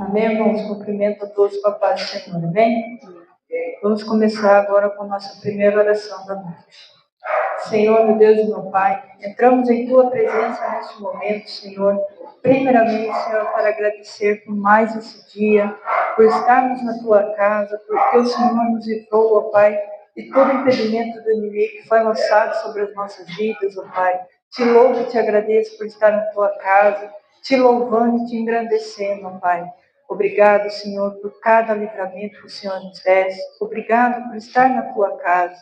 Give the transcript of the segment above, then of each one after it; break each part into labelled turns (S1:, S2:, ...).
S1: Amém, irmãos? Cumprimento a todos com a paz do Senhor, amém? Vamos começar agora com a nossa primeira oração da noite. Senhor, meu Deus e meu Pai, entramos em Tua presença neste momento, Senhor. Primeiramente, Senhor, para agradecer por mais esse dia, por estarmos na Tua casa, porque o Senhor nos livrou, ó Pai, de todo impedimento do inimigo que foi lançado sobre as nossas vidas, ó Pai. Te louvo e te agradeço por estar na Tua casa, te louvando e te engrandecendo, ó Pai. Obrigado, Senhor, por cada livramento que o Senhor nos desce. Obrigado por estar na Tua casa.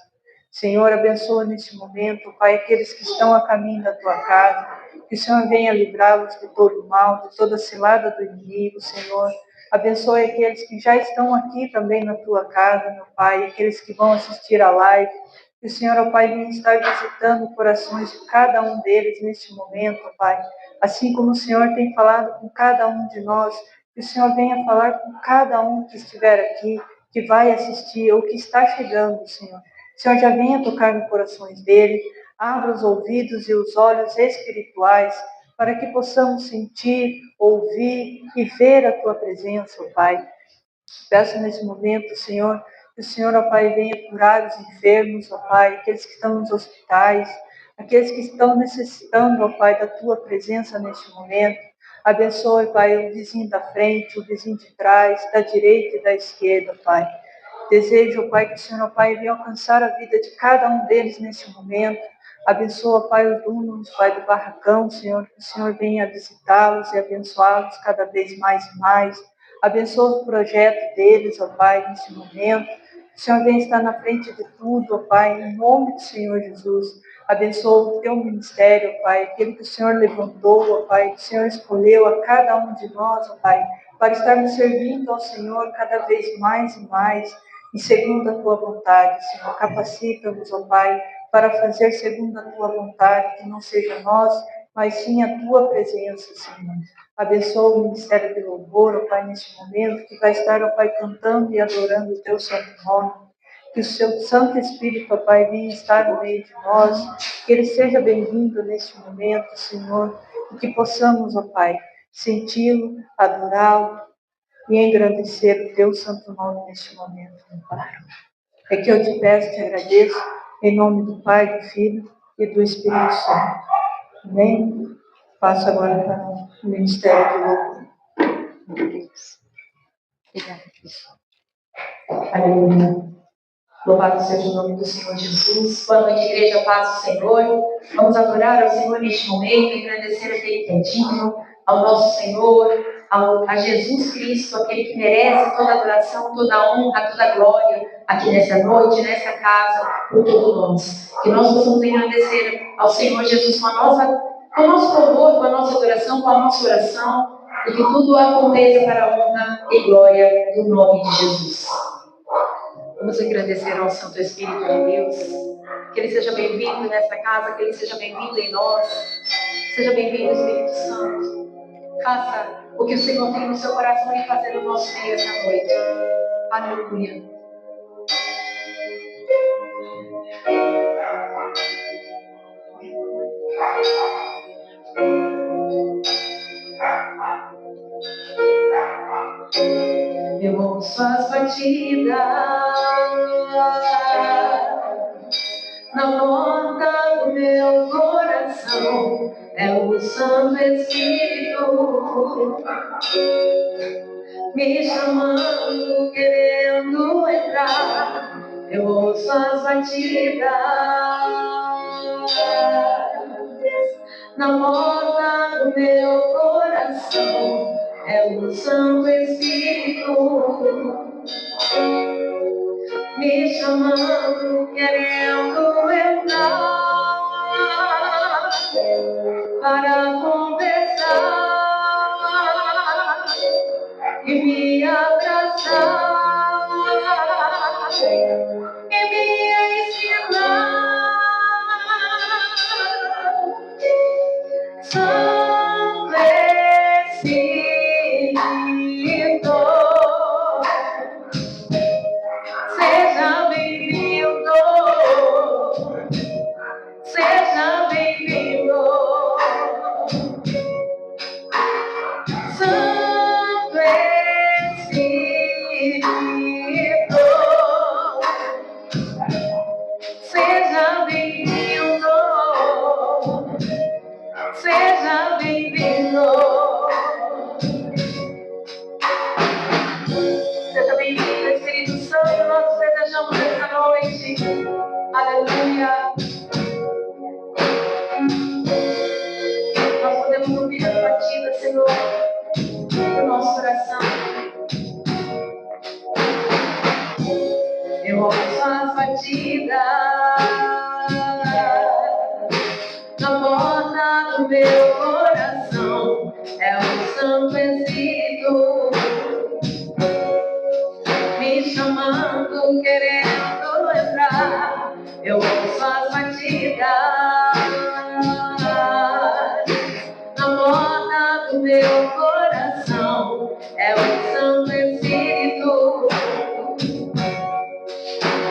S1: Senhor, abençoa neste momento, Pai, aqueles que estão a caminho da Tua casa, que o Senhor venha livrá-los de todo o mal, de toda cilada do inimigo, Senhor. Abençoe aqueles que já estão aqui também na Tua casa, meu Pai, aqueles que vão assistir a live. Que o Senhor, ó Pai, venha estar visitando corações de cada um deles neste momento, ó Pai. Assim como o Senhor tem falado com cada um de nós, que o Senhor venha falar com cada um que estiver aqui, que vai assistir ou que está chegando, Senhor. O Senhor já venha tocar nos corações dele, abra os ouvidos e os olhos espirituais para que possamos sentir, ouvir e ver a Tua presença, ó Pai. Peço nesse momento, Senhor, que o Senhor, ó Pai, venha curar os enfermos, ó Pai, aqueles que estão nos hospitais, aqueles que estão necessitando, ó Pai, da Tua presença neste momento. Abençoe, Pai, o vizinho da frente, o vizinho de trás, da direita e da esquerda, Pai. Desejo, Pai, que o Senhor, Pai, venha alcançar a vida de cada um deles neste momento. Abençoa, Pai, os donos, Pai, do barracão, Senhor, que o Senhor venha visitá-los e abençoá-los cada vez mais e mais. Abençoa o projeto deles, ó Pai, neste momento. Que o Senhor venha estar na frente de tudo, ó Pai, em nome do Senhor Jesus. Abençoa o Teu ministério, ó Pai, aquele que o Senhor levantou, ó Pai, que o Senhor escolheu a cada um de nós, ó Pai, para estarmos servindo ao Senhor cada vez mais e mais, e segundo a Tua vontade, Senhor. Capacita-nos, ó Pai, para fazer segundo a Tua vontade, que não seja nós, mas sim a Tua presença, Senhor. Abençoa o Ministério de Louvor, ó Pai, neste momento, que vai estar, ó Pai, cantando e adorando o Teu santo nome. Que o Seu Santo Espírito, ó Pai, venha estar no meio de nós, que Ele seja bem-vindo neste momento, Senhor, e que possamos, ó Pai, senti-lo, adorá-lo e engrandecer o Teu santo nome neste momento, meu Pai. É que eu te peço, te agradeço, em nome do Pai, do Filho e do Espírito Santo. Amém? Passo agora para o Ministério de Louvor.
S2: Obrigada.
S1: Aleluia. Louvado seja o nome do Senhor Jesus.
S2: Boa noite, igreja, paz do Senhor. Vamos adorar ao Senhor neste momento, agradecer aquele que é digno, ao nosso Senhor, a Jesus Cristo, aquele que merece toda adoração, toda honra, toda glória, aqui nessa noite, nessa casa, por todos nós. Que nós possamos agradecer ao Senhor Jesus com o nosso louvor, com a nossa adoração, com a nossa oração, e que tudo aconteça para a honra e glória do nome de Jesus. Vamos agradecer ao Santo Espírito de Deus, que Ele seja bem-vindo nesta casa, que Ele seja bem-vindo em nós. Seja bem-vindo, Espírito Santo. Faça o que o Senhor tem no seu coração e fazer no nosso meio esta noite. Aleluia. Eu ouço as batidas na porta do meu coração, é o Santo Espírito me chamando, querendo entrar. Eu ouço as batidas na porta do meu coração, é o Santo Espírito me chamando, querendo entrar para conversar e me abraçar e me ensinar. Santo Espírito, seja bem-vindo, seja bem-vindo. Santo batida na porta do meu coração. É o Santo Espírito me chamando, querendo entrar. Eu ouço as batidas na porta do meu coração. É o Santo Espírito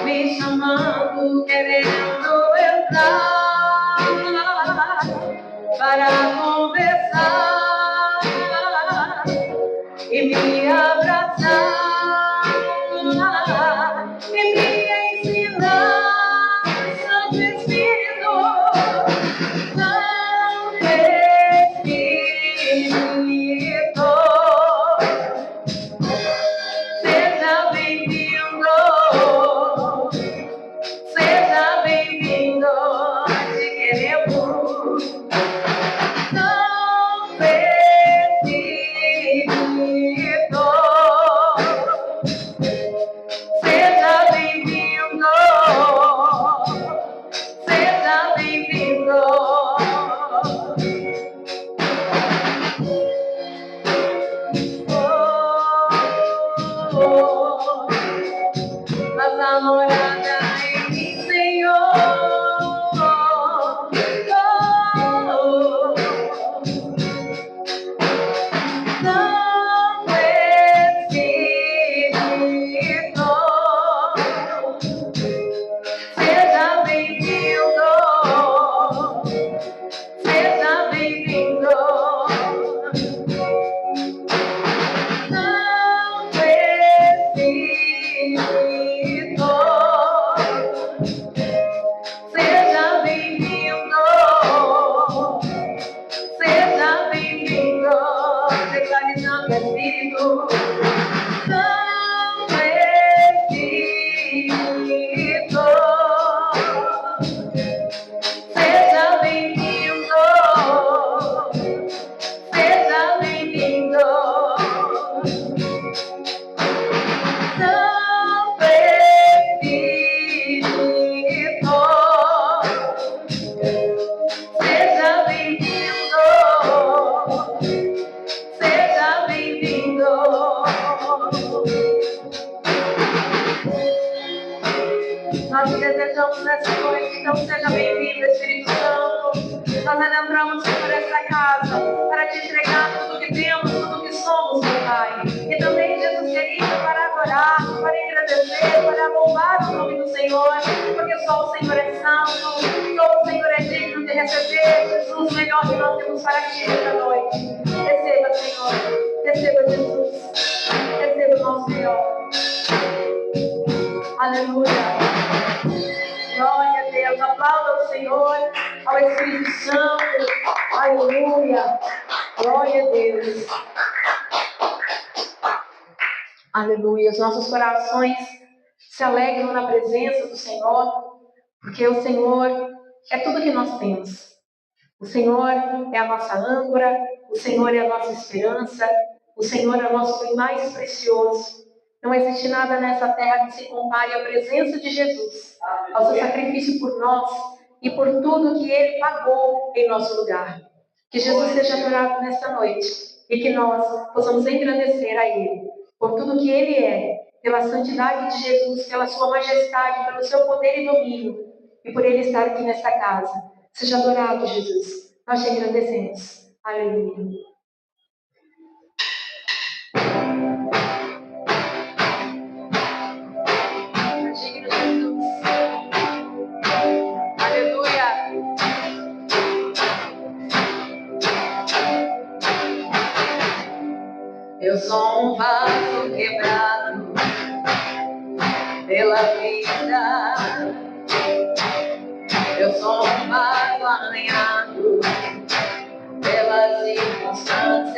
S2: me chamando, querendo entrar para conversar e me abraçar e me ensinar. Santo Espírito, Santo Espírito, seja bem-vindo, seja bem-vindo, te queremos. Santo Espírito, seja bem-vindo, seja bem-vindo. Faça morada em mim, Senhor. Santo Espírito, seja bem-vindo, seja bem-vindo. Santo Espírito, seja bem-vindo, seja bem-vindo. Declare Santo Espírito, Santo Espírito, seja bem-vindo, seja bem-vindo. Santo Espírito, seja bem-vindo, seja bem-vindo. Nós te desejamos nessa noite, então seja bem-vindo, Espírito Santo. Nós adentramos por essa casa para te entregar tudo que temos, tudo que somos, meu Pai. E também, Jesus querido, para adorar, para agradecer, para louvar o nome do Senhor, porque só o Senhor é santo, só o Senhor é digno de receber, Jesus, o melhor que nós temos para ti esta noite. Receba, Senhor, receba, Jesus, receba o nosso melhor. Aleluia. Glória a Deus. Aplauda ao Senhor, ao Espírito Santo. Aleluia. Glória a Deus. Aleluia. Os nossos corações se alegram na presença do Senhor, porque o Senhor é tudo que nós temos. O Senhor é a nossa âncora, o Senhor é a nossa esperança, o Senhor é o nosso bem mais precioso. Não existe nada nessa terra que se compare à presença de Jesus, ao seu sacrifício por nós e por tudo que Ele pagou em nosso lugar. Que Jesus seja adorado nesta noite e que nós possamos engrandecer a Ele por tudo que Ele é, pela santidade de Jesus, pela sua majestade, pelo seu poder e domínio e por Ele estar aqui nesta casa. Seja adorado, Jesus. Nós te agradecemos. Aleluia. Digno Jesus. Aleluia. Eu sou um vaso quebrado pela vida. Eu sou um vaso arranhado pelas circunstâncias.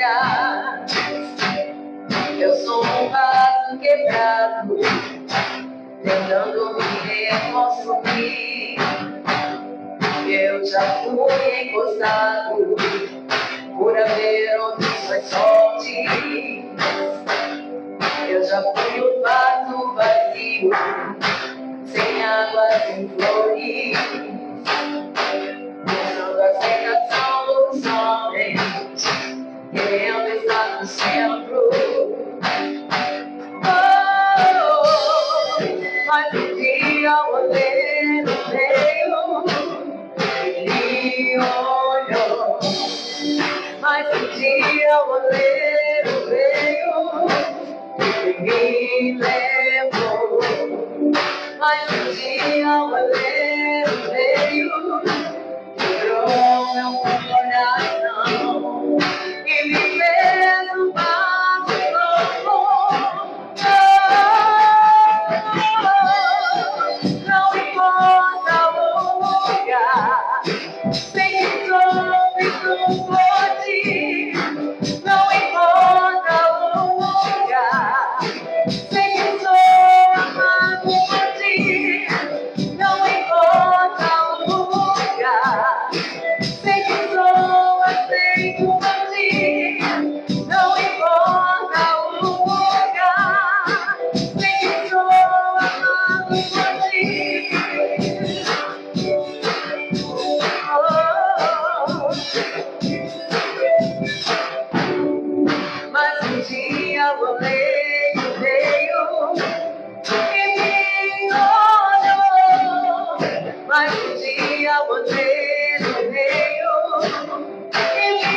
S2: Eu sou um vaso quebrado, tentando me reconstruir. Eu já fui encostado por haver outras sortes. Eu já fui um vaso vazio, sem água, no centro. Mas um dia o oleiro veio, ele olhou. Mas um dia o oleiro veio, me levou. Mas um dia o oleiro veio, quebrou meu coração e me fez um vaso novo. Não importa o lugar, sei que sou forte. Não importa o lugar, sei que sou amado por ti. Não importa o lugar, sei que sou aceito por ti. Não importa o lugar, sei que sou amado por ti. Mas um dia o oleiro veio e me olhou. Mas um dia o oleiro veio e me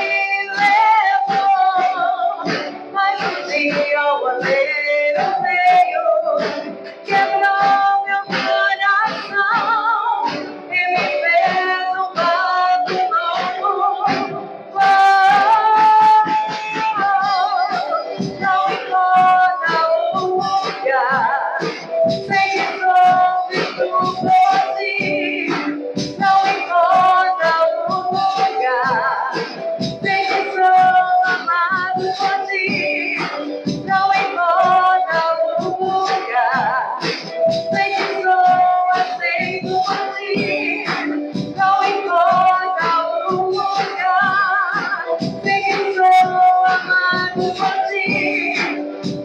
S2: levou. Mas um dia o oleiro veio, quebrou meu coração e me fez um vaso novo. Não importa o lugar, sei que sou visto por ti. Não importa o lugar, sei que sou amado por ti. Não importa o lugar, sei que sou aceito por ti. Não importa o lugar, sei que sou amado por ti.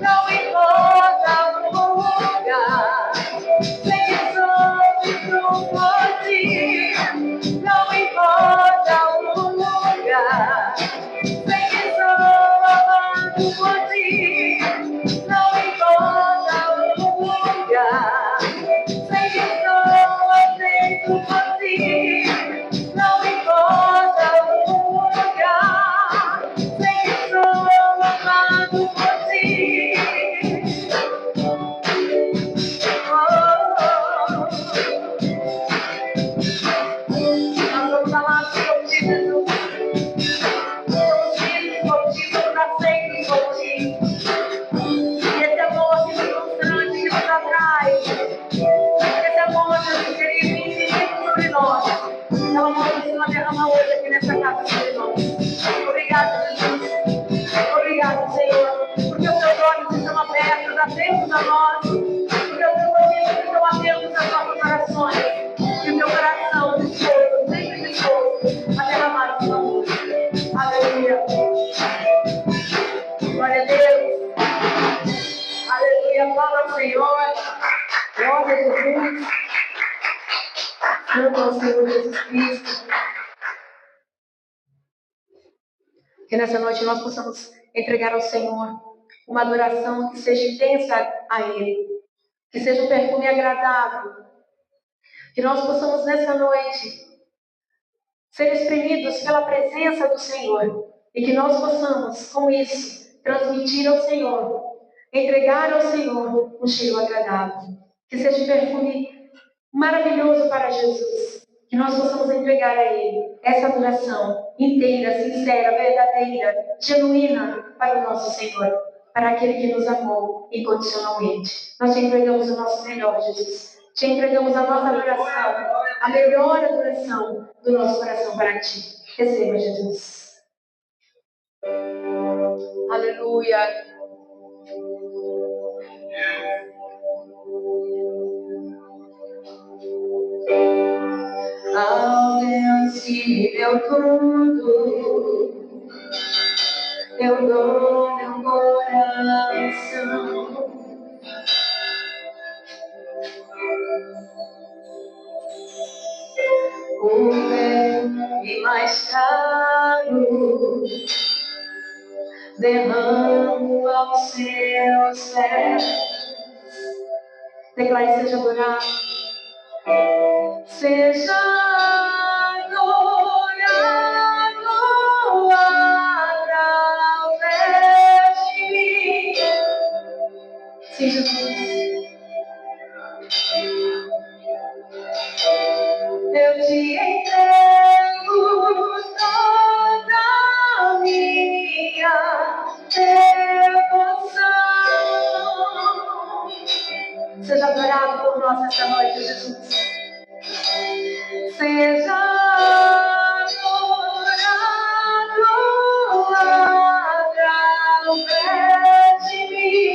S2: Não importa o lugar, sei que sou visto por ti. Não importa o lugar, sei que sou amado por ti. Não importa o lugar, sei que sou aceito por ti. Não importa o lugar, sei que sou amado por ti. Nós vamos amar por ti, Jesus. Somos filhos por ti, somos aceitos por ti. E esse amor que nos constrange, que nos atrai, esse amor, Jesus, querido, infinito sobre nós, é o amor que o Senhor derrama hoje aqui nessa casa sobre nós. Obrigado, Jesus. Obrigado, Senhor, porque os teus olhos estão abertos a nós, porque os teus ouvidos estão atentos às nossas orações, e o teu coração disposto, sempre disposto a derramar o seu amor. Aleluia. Glória a Deus. Aleluia. Glória ao Senhor. Glória a Jesus. Santo ao Senhor Jesus Cristo. Que nessa noite nós possamos entregar ao Senhor uma adoração que seja intensa a Ele, que seja um perfume agradável, que nós possamos nessa noite ser exprimidos pela presença do Senhor e que nós possamos, com isso, transmitir ao Senhor, entregar ao Senhor um cheiro agradável, que seja um perfume maravilhoso para Jesus, que nós possamos entregar a Ele essa adoração inteira, sincera, verdadeira, genuína para o nosso Senhor, para aquele que nos amou incondicionalmente. Nós te entregamos o nosso melhor, Jesus. Te entregamos a nossa adoração, a melhor adoração do nosso coração para Ti. Receba, Jesus. Aleluia. Ao vencível tudo, eu dou meu coração. O perfume mais caro derramo aos seus servos. Declare: seja adorado, seja adorado através de mim. Sim, Jesus. Eu te entrego toda a minha devoção. Seja adorado por nós esta noite, Jesus. Seja adorado através de mim.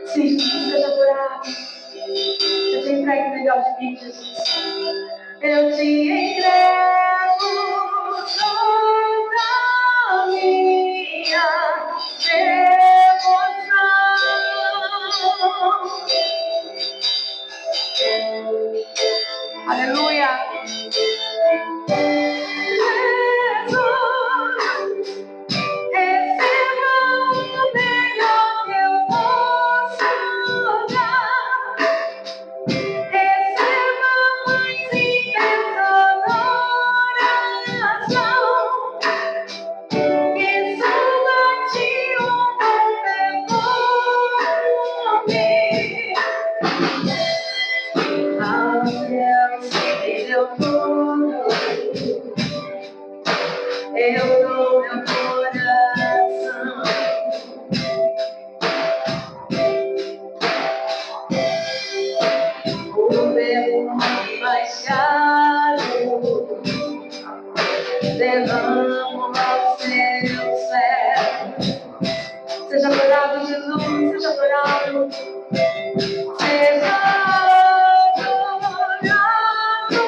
S2: Sim, Jesus, seja adorado. Eu te entrego o melhor de mim, Jesus. Eu te entrego toda a minha devoção. Aleluia. Receba o melhor que eu posso dar. Receba a mais intensa adoração. Que suba de um perfume ao céu, seja tudo. Eu dou meu coração. O perfume mais caro derramo ao seu servo. Seja adorado, Jesus, seja adorado. Seja adorado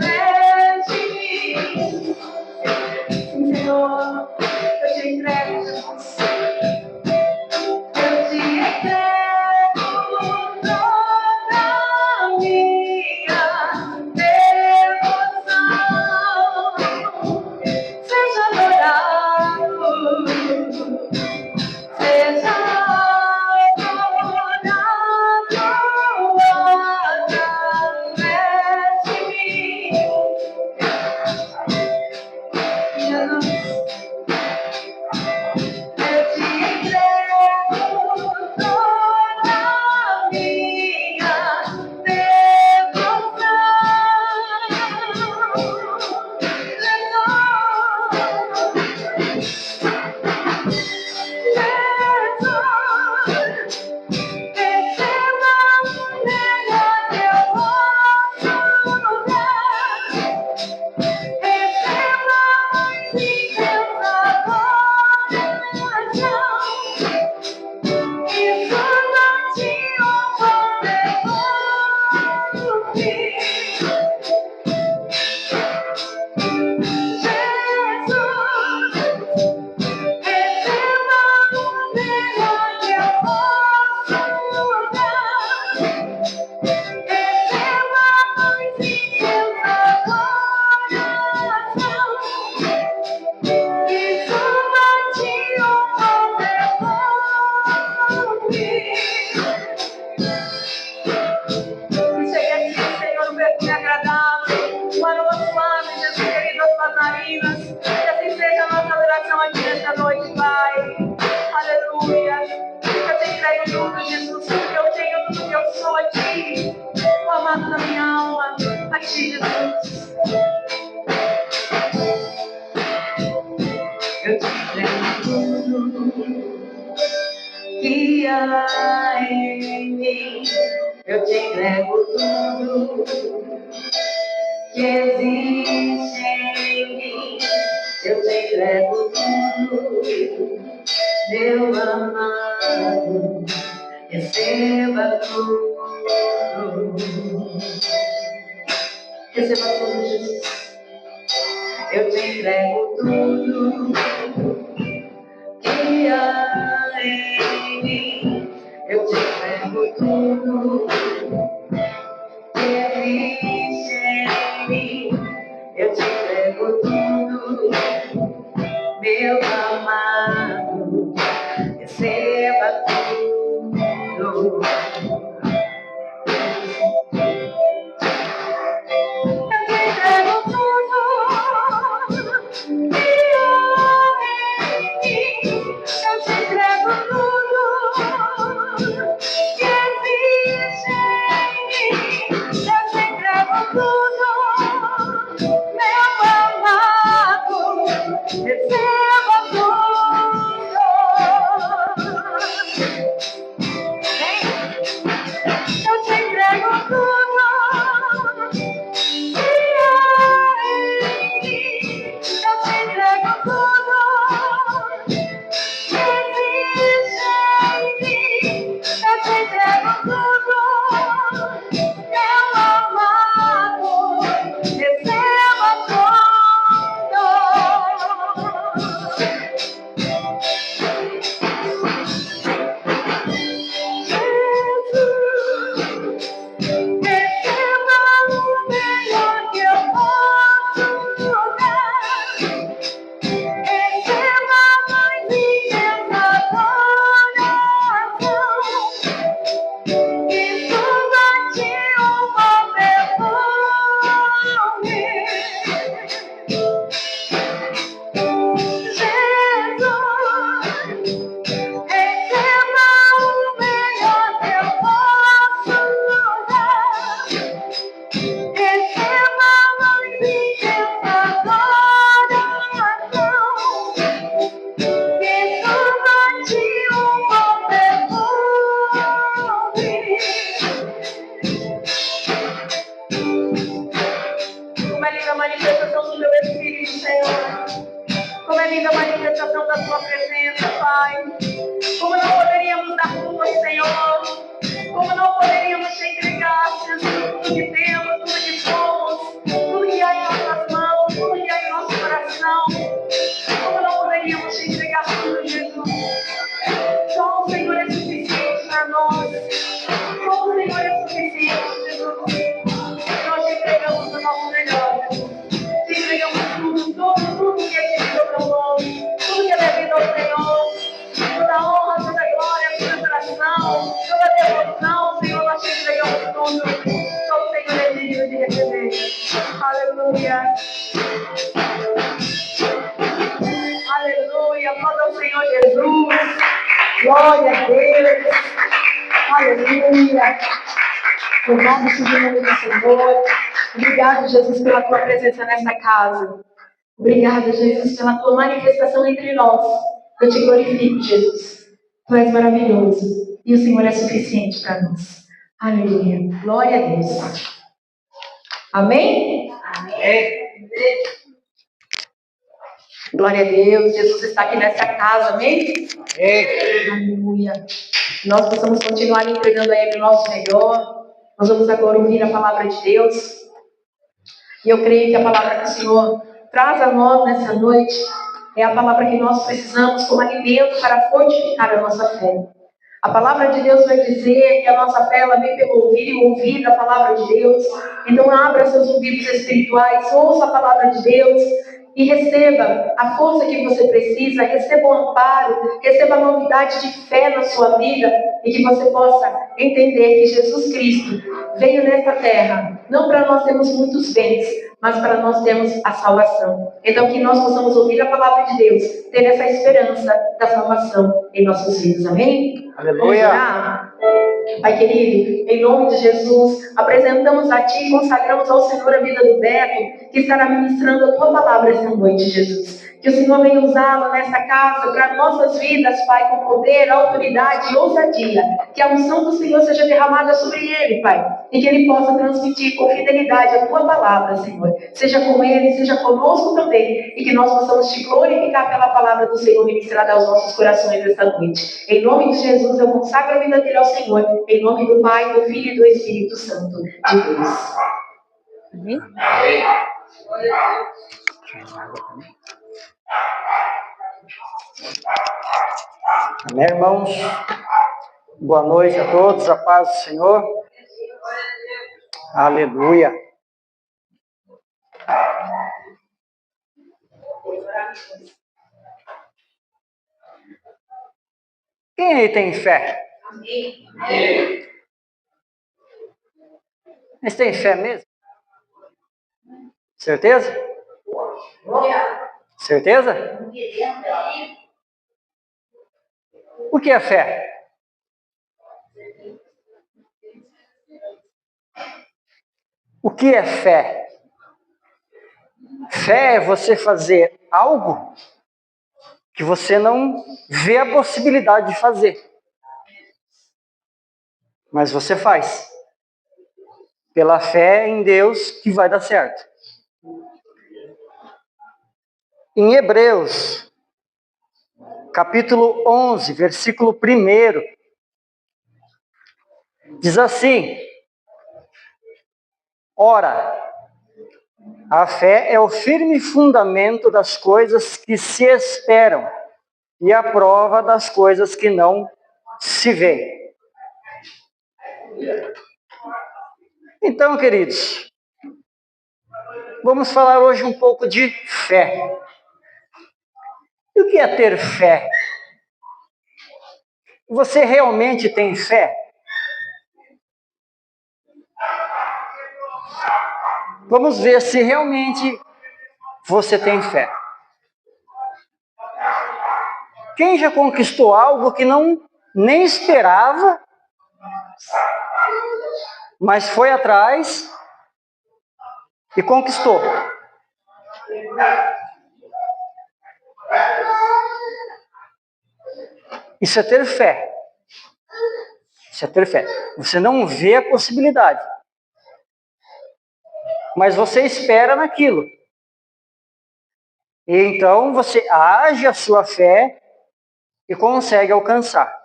S2: através de mim. Sim, Senhor, eu te entrego, Jesus. Eu te entrego toda a minha devoção. Seja adorado, seja adorado através de mim. Jesus, eu te entrego toda a minha devoção. Jesus, receba o melhor que eu posso dar. Receba a mais intensa adoração. Que suba de um bom perfume. Jesus, receba o melhor que eu posso dar. Receba a mais intensa adoração. Que suba de um bom perfume. Que chegue a ti, Senhor, um perfume agradável, um aroma suave, Jesus querido, as tuas narinas. Que assim seja a nossa adoração aqui nesta noite, Pai. Aleluia. Eu te entrego tudo, Jesus, tudo que eu tenho, tudo que eu sou a ti. O amado da minha alma, a ti, Jesus. Eu te entrego tudo que há em mim. Eu te entrego tudo que existe em mim. Eu te entrego tudo, meu amado. Receba tudo. Receba tudo, Jesus. Eu te entrego tudo que há em mim. Eu te entrego tudo que existe em mim. Eu te entrego tudo, meu amado, receba tudo. Louvado seja o nome do Senhor. Obrigado, Jesus, pela tua presença nesta casa. Obrigado, Jesus, pela tua manifestação entre nós. Eu te glorifico, Jesus. Tu és maravilhoso e o Senhor é suficiente para nós. Aleluia. Glória a Deus. Amém? Amém. Glória a Deus. Jesus está aqui nessa casa. Amém? Amém. Aleluia. Nós possamos continuar entregando a Ele o nosso melhor. Nós vamos agora ouvir a palavra de Deus. E eu creio que a palavra que o Senhor traz a nós nessa noite é a palavra que nós precisamos como alimento para fortificar a nossa fé. A palavra de Deus vai dizer que a nossa fé ela vem pelo ouvir e ouvir a palavra de Deus. Então abra seus ouvidos espirituais, ouça a palavra de Deus e receba a força que você precisa, receba o amparo, receba a novidade de fé na sua vida e que você possa entender que Jesus Cristo veio nesta terra, não para nós termos muitos bens, mas para nós termos a salvação. Então que nós possamos ouvir a palavra de Deus, ter essa esperança da salvação em nossos vidas. Amém? Aleluia! Pai querido, em nome de Jesus, apresentamos a Ti e consagramos ao Senhor a vida do Beto, que estará ministrando a Tua palavra esta noite, Jesus. Que o Senhor venha usá-lo nesta casa para nossas vidas, Pai, com poder, autoridade e ousadia. Que a unção do Senhor seja derramada sobre ele, Pai, e que ele possa transmitir com fidelidade a Tua palavra, Senhor. Seja com ele, seja conosco também, e que nós possamos Te glorificar pela palavra do Senhor ministrada aos nossos corações esta noite. Em nome de Jesus, eu consagro a vida dele ao Senhor, em nome do Pai, do Filho e do Espírito Santo de Deus. Amém?
S3: Amém, irmãos? Boa noite a todos, a paz do Senhor. Aleluia. Quem aí tem fé? Vocês têm fé mesmo? Certeza? Certeza? O que é fé? O que é fé? Fé é você fazer algo que você não vê a possibilidade de fazer. Mas você faz. Pela fé em Deus que vai dar certo. Em Hebreus, capítulo 11, versículo 1, diz assim: Ora, a fé é o firme fundamento das coisas que se esperam e a prova das coisas que não se veem. Então, queridos, vamos falar hoje um pouco de fé. E o que é ter fé? Você realmente tem fé? Vamos ver se realmente você tem fé. Quem já conquistou algo que não nem esperava, mas foi atrás e conquistou? Isso é ter fé. Isso é ter fé. Você não vê a possibilidade, mas você espera naquilo. E então você age a sua fé e consegue alcançar.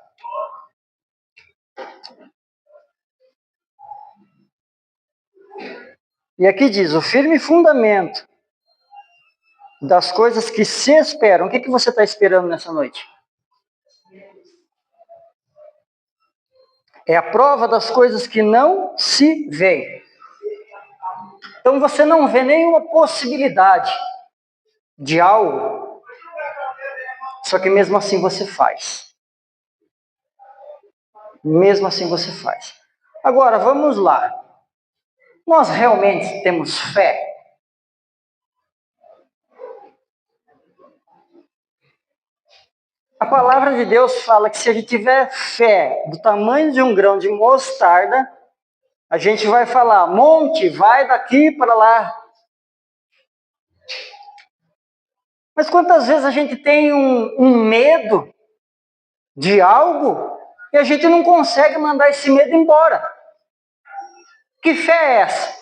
S3: E aqui diz, o firme fundamento das coisas que se esperam. O que você está esperando nessa noite? É a prova das coisas que não se veem. Então você não vê nenhuma possibilidade de algo, só que mesmo assim você faz. Mesmo assim você faz. Agora, vamos lá. Nós realmente temos fé? A palavra de Deus fala que se a gente tiver fé do tamanho de um grão de mostarda, a gente vai falar, monte, vai daqui para lá. Mas quantas vezes a gente tem um medo de algo e a gente não consegue mandar esse medo embora? Que fé é essa?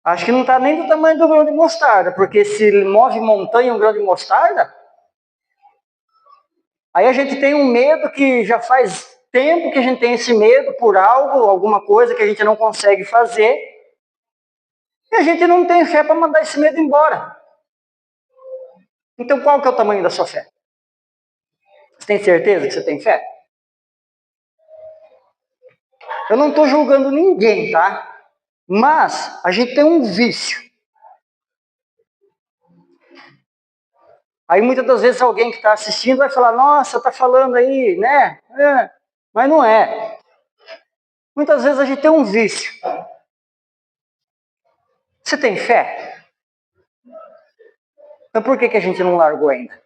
S3: Acho que não está nem do tamanho do grão de mostarda, porque se move montanha um grão de mostarda, aí a gente tem um medo que já faz tempo que a gente tem esse medo por algo, alguma coisa que a gente não consegue fazer, e a gente não tem fé para mandar esse medo embora. Então qual que é o tamanho da sua fé? Você tem certeza que você tem fé? Eu não estou julgando ninguém, tá? Mas a gente tem um vício. Aí muitas das vezes alguém que está assistindo vai falar, nossa, está falando aí, né? Mas não é. Muitas vezes a gente tem um vício. Você tem fé? Então por que a gente não largou ainda?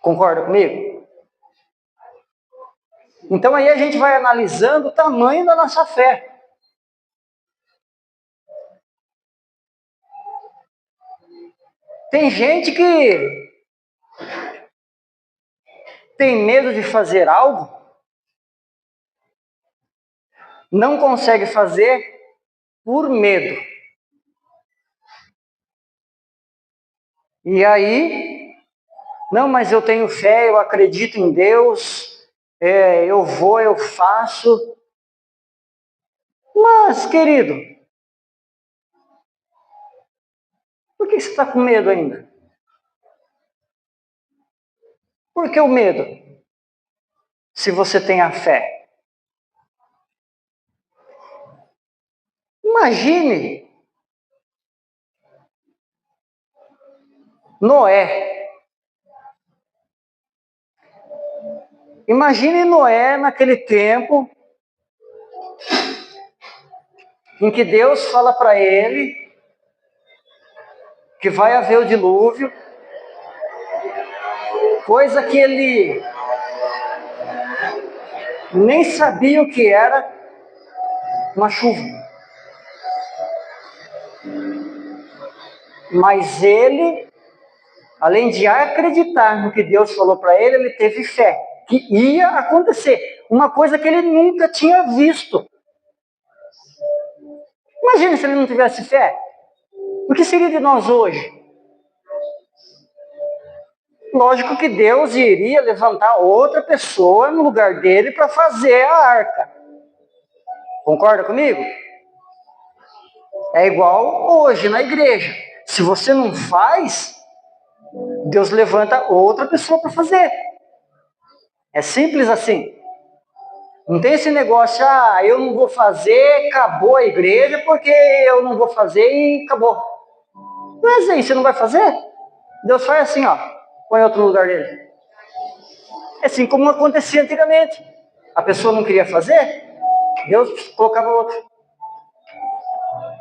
S3: Concorda comigo? Então aí a gente vai analisando o tamanho da nossa fé. Tem gente que tem medo de fazer algo, não consegue fazer por medo. E aí, não, mas eu tenho fé, eu acredito em Deus, eu vou, eu faço. Mas, querido, por que você está com medo ainda? Por que o medo? Se você tem a fé. Imagine Noé. Imagine Noé naquele tempo em que Deus fala para ele que vai haver o dilúvio, coisa que ele nem sabia o que era uma chuva. Mas ele, além de acreditar no que Deus falou para ele, ele teve fé que ia acontecer. Uma coisa que ele nunca tinha visto. Imagina se ele não tivesse fé. O que seria de nós hoje? Lógico que Deus iria levantar outra pessoa no lugar dele para fazer a arca. Concorda comigo? É igual hoje na igreja. Se você não faz, Deus levanta outra pessoa para fazer. É simples assim. Não tem esse negócio, eu não vou fazer, acabou a igreja, porque eu não vou fazer e acabou. Não é assim, você não vai fazer? Deus faz assim, põe outro no lugar dele. É assim como acontecia antigamente. A pessoa não queria fazer, Deus colocava outro.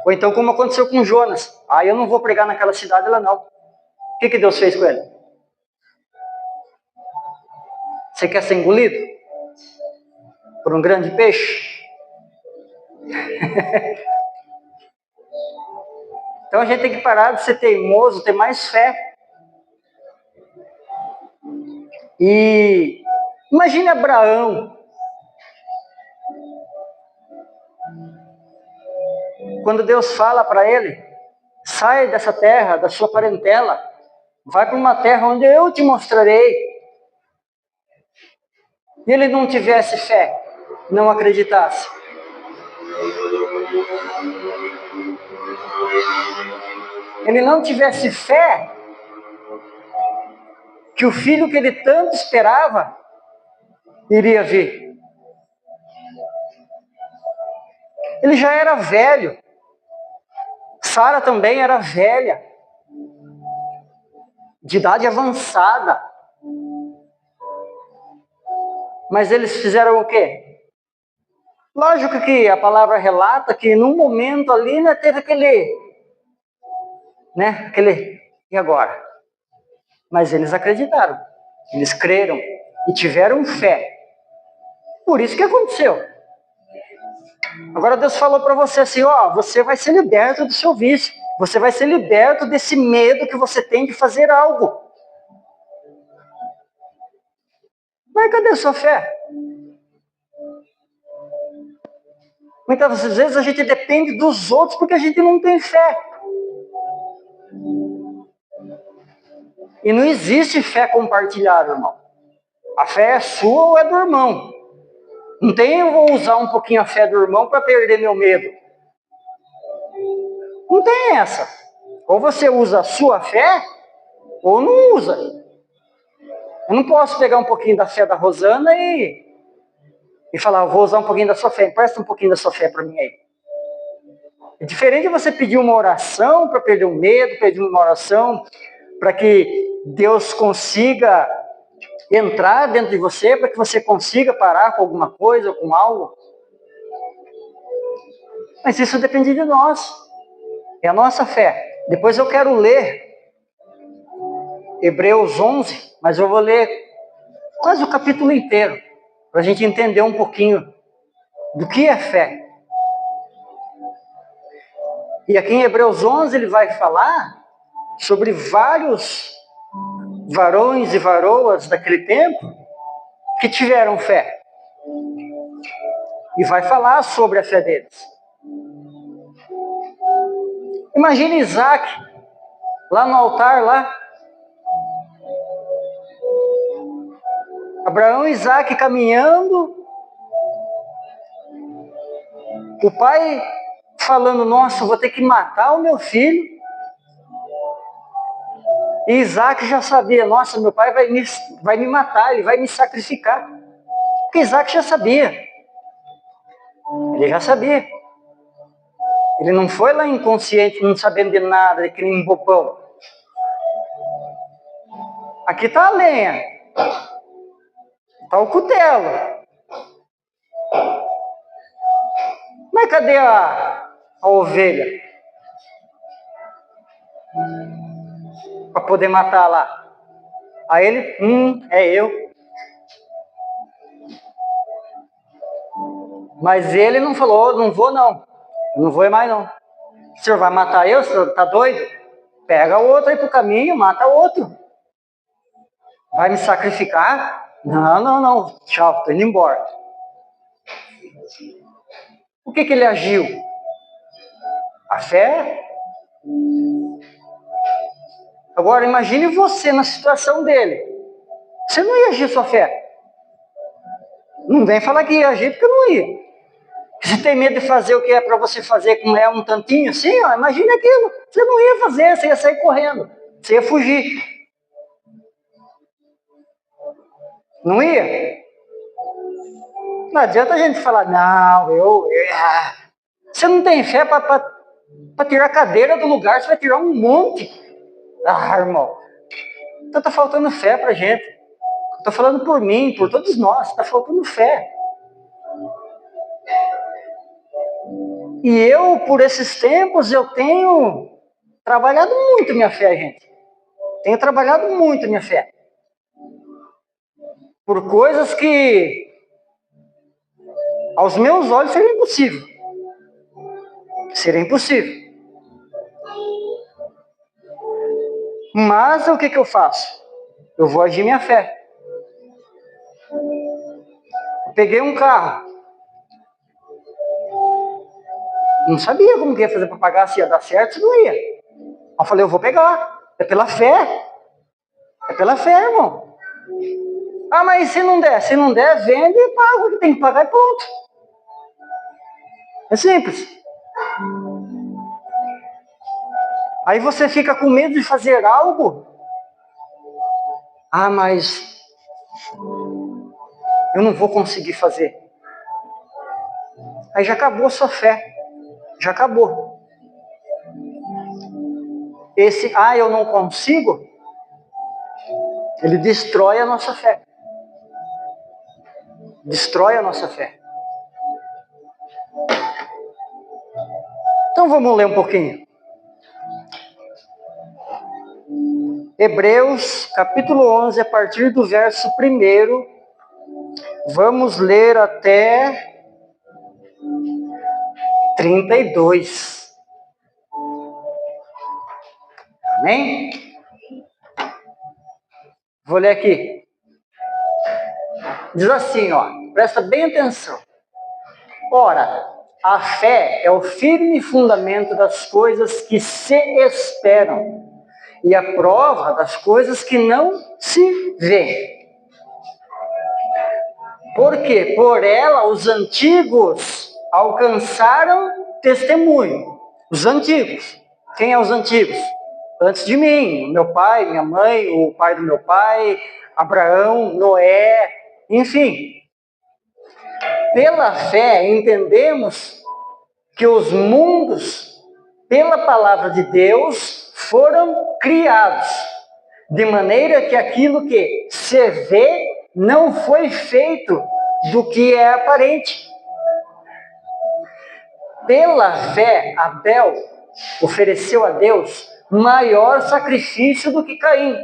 S3: Ou então como aconteceu com Jonas. Eu não vou pregar naquela cidade lá não. O que Deus fez com ele? Você quer ser engolido por um grande peixe? Então a gente tem que parar de ser teimoso, ter mais fé. E imagine Abraão. Quando Deus fala para ele, sai dessa terra, da sua parentela, vai para uma terra onde eu te mostrarei. E ele não tivesse fé, não acreditasse. Ele não tivesse fé que o filho que ele tanto esperava iria vir. Ele já era velho. Sara também era velha, de idade avançada. Mas eles fizeram o quê? Lógico que a palavra relata que num momento ali, teve aquele, e agora? Mas eles acreditaram, eles creram e tiveram fé. Por isso que aconteceu. Agora Deus falou para você assim, você vai ser liberto do seu vício. Você vai ser liberto desse medo que você tem de fazer algo. Mas cadê a sua fé? Muitas vezes a gente depende dos outros porque a gente não tem fé. E não existe fé compartilhada, irmão. A fé é sua ou é do irmão. Não tem eu vou usar um pouquinho a fé do irmão para perder meu medo. Não tem essa. Ou você usa a sua fé, ou não usa. Eu não posso pegar um pouquinho da fé da Rosana e falar, vou usar um pouquinho da sua fé. Empresta um pouquinho da sua fé para mim aí. É diferente de você pedir uma oração para perder o medo, pedir uma oração para que Deus consiga entrar dentro de você, para que você consiga parar com alguma coisa, com algo. Mas isso depende de nós. É a nossa fé. Depois eu quero ler Hebreus 11, mas eu vou ler quase o capítulo inteiro, para a gente entender um pouquinho do que é fé. E aqui em Hebreus 11 ele vai falar sobre vários varões e varoas daquele tempo que tiveram fé. E vai falar sobre a fé deles. Imagine Isaac, lá no altar, lá. Abraão e Isaac caminhando. O pai falando, nossa, vou ter que matar o meu filho. E Isaac já sabia, nossa, meu pai vai me matar, ele vai me sacrificar. Porque Isaac já sabia. Ele já sabia. Ele não foi lá inconsciente, não sabendo de nada, que nem um bobão. Aqui está a lenha. Está o cutelo. Mas cadê a ovelha? Para poder matar lá. Aí ele, é eu. Mas ele não falou, não vou não. Não vou mais não. O senhor vai matar eu? O senhor tá doido? Pega outro aí pro caminho, mata outro. Vai me sacrificar? Não. Tchau, tô indo embora. Por que ele agiu? A fé. Agora imagine você na situação dele. Você não ia agir sua fé. Não vem falar que ia agir porque não ia. Você tem medo de fazer o que é para você fazer, como é um tantinho assim, ó, imagine aquilo. Você não ia fazer, você ia sair correndo. Você ia fugir. Não ia? Não adianta a gente falar, não, você não tem fé para tirar a cadeira do lugar, você vai tirar um monte. Irmão, então tá faltando fé pra gente. Estou falando por mim, por todos nós, está faltando fé. E eu, por esses tempos, eu tenho trabalhado muito minha fé, gente. Tenho trabalhado muito minha fé. Por coisas que aos meus olhos seria impossível. Seria impossível. Mas o que eu faço? Eu vou agir minha fé. Eu peguei um carro. Não sabia como que ia fazer para pagar, se ia dar certo, se não ia. Eu falei, eu vou pegar. É pela fé. É pela fé, irmão. Mas se não der? Se não der, vende e paga o que tem que pagar e pronto. É simples. Aí você fica com medo de fazer algo. Mas eu não vou conseguir fazer. Aí já acabou a sua fé. Já acabou. Esse, eu não consigo, ele destrói a nossa fé. Destrói a nossa fé. Então vamos ler um pouquinho. Hebreus, capítulo 11, a partir do verso 1, vamos ler até 32. Amém? Vou ler aqui. Diz assim, presta bem atenção. Ora, a fé é o firme fundamento das coisas que se esperam e a prova das coisas que não se vê. Porque por ela os antigos alcançaram testemunho. Os antigos. Quem é os antigos? Antes de mim, meu pai, minha mãe, o pai do meu pai, Abraão, Noé, enfim. Pela fé entendemos que os mundos, pela palavra de Deus, foram criados, de maneira que aquilo que se vê não foi feito do que é aparente. Pela fé, Abel ofereceu a Deus maior sacrifício do que Caim,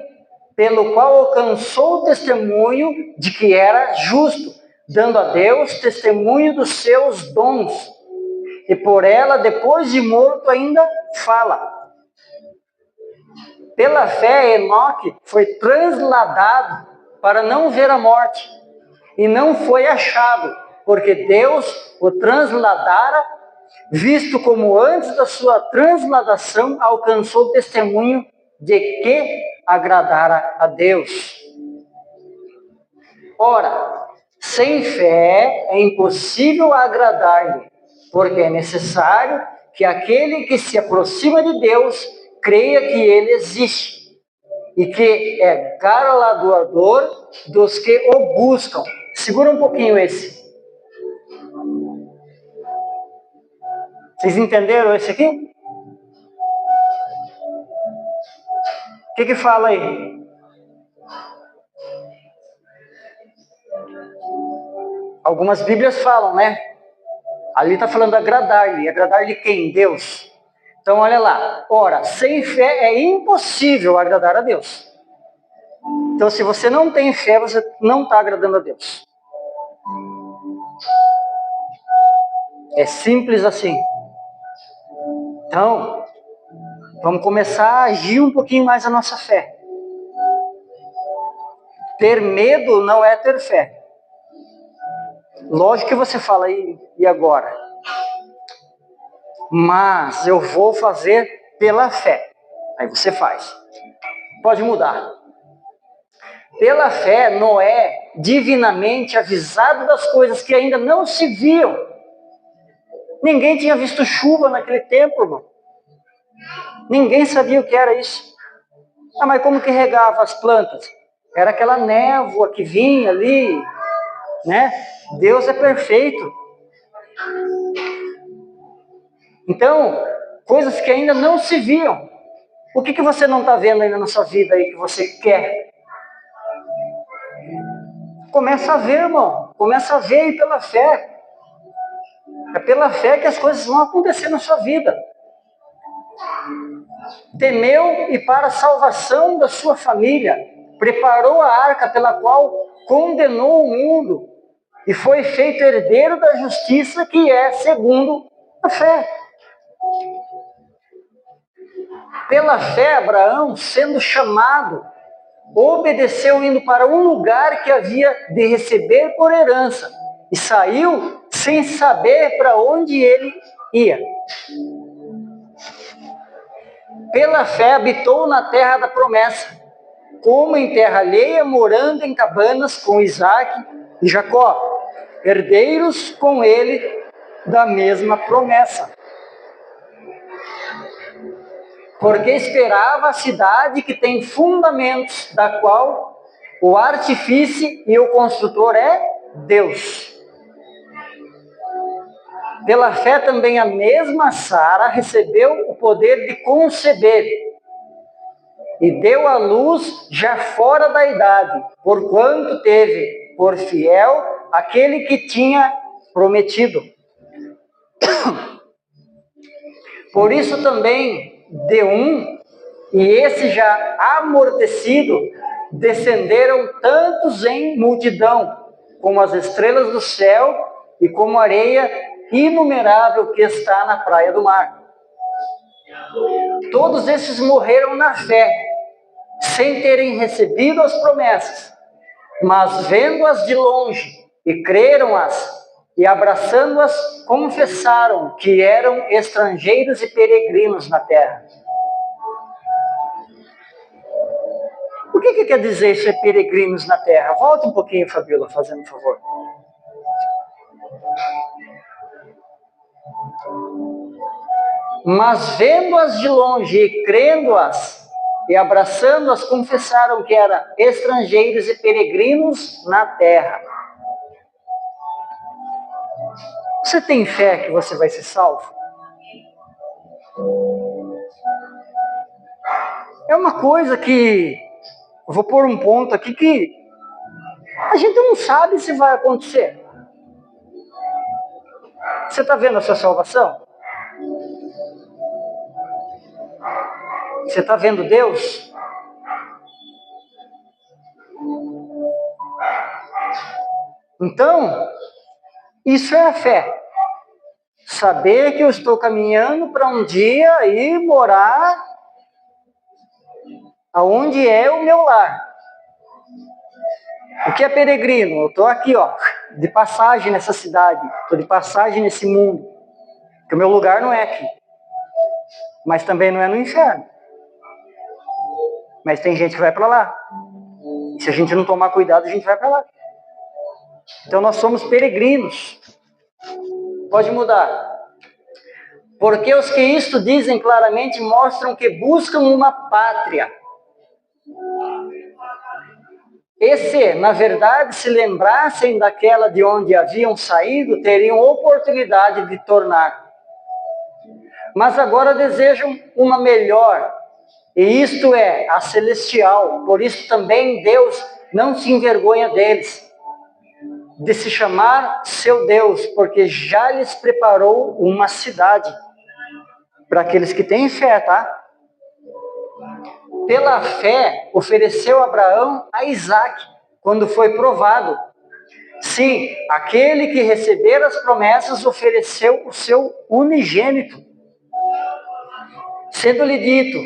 S3: pelo qual alcançou o testemunho de que era justo, dando a Deus testemunho dos seus dons. E por ela, depois de morto, ainda fala. Pela fé, Enoque foi transladado para não ver a morte, e não foi achado, porque Deus o transladara, visto como antes da sua transladação alcançou o testemunho de que agradara a Deus. Ora, sem fé é impossível agradar-lhe, porque é necessário que aquele que se aproxima de Deus creia que ele existe e que é galardoador dos que o buscam. Segura um pouquinho esse. Vocês entenderam esse aqui? O que fala aí? Algumas Bíblias falam, né? Ali está falando agradar-lhe. Agradar-lhe quem? Deus. Então, olha lá. Ora, sem fé é impossível agradar a Deus. Então, se você não tem fé, você não está agradando a Deus. É simples assim. Então, vamos começar a agir um pouquinho mais a nossa fé. Ter medo não é ter fé. Lógico que você fala, e agora? Mas eu vou fazer pela fé. Aí você faz. Pode mudar. Pela fé, Noé, divinamente avisado das coisas que ainda não se viam. Ninguém tinha visto chuva naquele tempo, irmão. Ninguém sabia o que era isso. Ah, mas como que regava as plantas? Era aquela névoa que vinha ali, né? Deus é perfeito. Então, coisas que ainda não se viam. O que você não está vendo ainda na sua vida aí que você quer? Começa a ver, irmão. Começa a ver aí pela fé. É pela fé que as coisas vão acontecer na sua vida. Temeu e para a salvação da sua família, preparou a arca pela qual condenou o mundo e foi feito herdeiro da justiça que é segundo a fé. Pela fé, Abraão, sendo chamado, obedeceu indo para um lugar que havia de receber por herança e saiu sem saber para onde ele ia. Pela fé habitou na terra da promessa, como em terra alheia, morando em cabanas com Isaque e Jacó, herdeiros com ele da mesma promessa. Porque esperava a cidade que tem fundamentos, da qual o artífice e o construtor é Deus. Pela fé também a mesma Sara recebeu o poder de conceber e deu à luz já fora da idade, porquanto teve por fiel aquele que tinha prometido. Por isso também de um, e esse já amortecido, descenderam tantos em multidão, como as estrelas do céu e como a areia inumerável que está na praia do mar. Todos esses morreram na fé, sem terem recebido as promessas, mas vendo-as de longe, e creram-as, e abraçando-as, confessaram que eram estrangeiros e peregrinos na terra. O que quer dizer ser peregrinos na terra? Volta um pouquinho, Fabiola, fazendo um favor. Mas vendo-as de longe e crendo-as, e abraçando-as, confessaram que eram estrangeiros e peregrinos na terra. Você tem fé que você vai ser salvo? É uma coisa que, eu vou pôr um ponto aqui que a gente não sabe se vai acontecer. Você está vendo a sua salvação? Você está vendo Deus? Então, isso é a fé. Saber que eu estou caminhando para um dia ir morar aonde é o meu lar. O que é peregrino? Eu estou aqui, ó, de passagem nessa cidade, estou de passagem nesse mundo. Porque o meu lugar não é aqui. Mas também não é no inferno. Mas tem gente que vai para lá. E se a gente não tomar cuidado, a gente vai para lá. Então nós somos peregrinos. Pode mudar. Porque os que isto dizem claramente mostram que buscam uma pátria. E se, na verdade, se lembrassem daquela de onde haviam saído, teriam oportunidade de tornar. Mas agora desejam uma melhor, e isto é, a celestial. Por isso também Deus não se envergonha deles, de se chamar seu Deus, porque já lhes preparou uma cidade. Para aqueles que têm fé, tá? Pela fé, ofereceu Abraão a Isaque, quando foi provado. Sim, aquele que receber as promessas ofereceu o seu unigênito, sendo-lhe dito: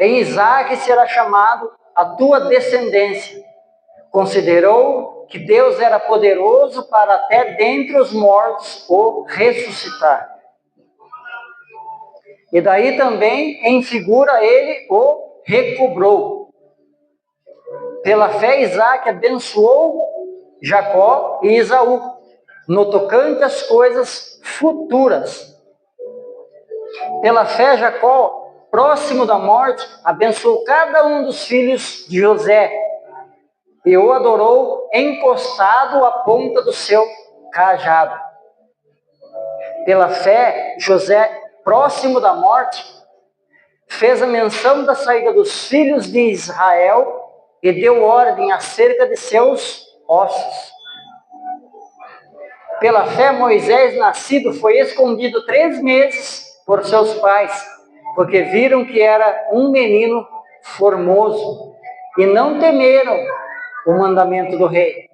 S3: em Isaque será chamado a tua descendência. Considerou que Deus era poderoso para até dentre os mortos o ressuscitar. E daí também, em figura, ele o recobrou. Pela fé, Isaque abençoou Jacó e Esaú, no tocante às coisas futuras. Pela fé, Jacó, próximo da morte, abençoou cada um dos filhos de José e o adorou encostado à ponta do seu cajado. Pela fé, José, próximo da morte, fez a menção da saída dos filhos de Israel e deu ordem acerca de seus ossos. Pela fé, Moisés, nascido, foi escondido 3 meses por seus pais, porque viram que era um menino formoso e não temeram o mandamento do rei.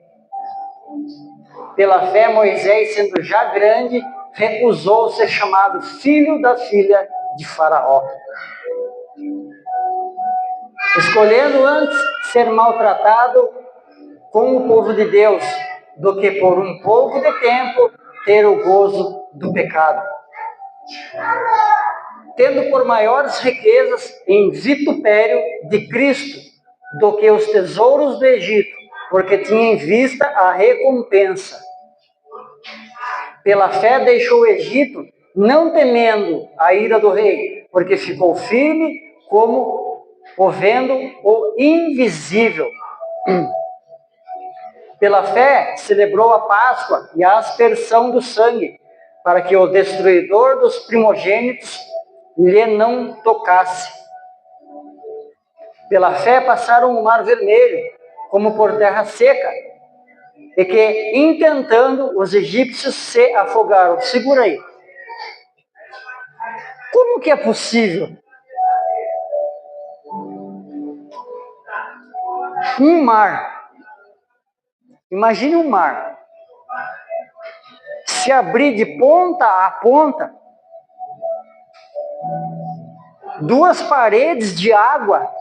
S3: Pela fé, Moisés, sendo já grande, recusou ser chamado filho da filha de Faraó, escolhendo antes ser maltratado com o povo de Deus, do que por um pouco de tempo ter o gozo do pecado. Tendo por maiores riquezas em vitupério de Cristo do que os tesouros do Egito, porque tinha em vista a recompensa. Pela fé deixou o Egito, não temendo a ira do rei, porque ficou firme como o vendo o invisível. Pela fé, celebrou a Páscoa e a aspersão do sangue, para que o destruidor dos primogênitos lhe não tocasse. Pela fé, passaram o mar vermelho, como por terra seca, e que, intentando, os egípcios se afogaram. Segura aí. Como que é possível um mar? Imagine um mar se abrir de ponta a ponta, 2 paredes de água.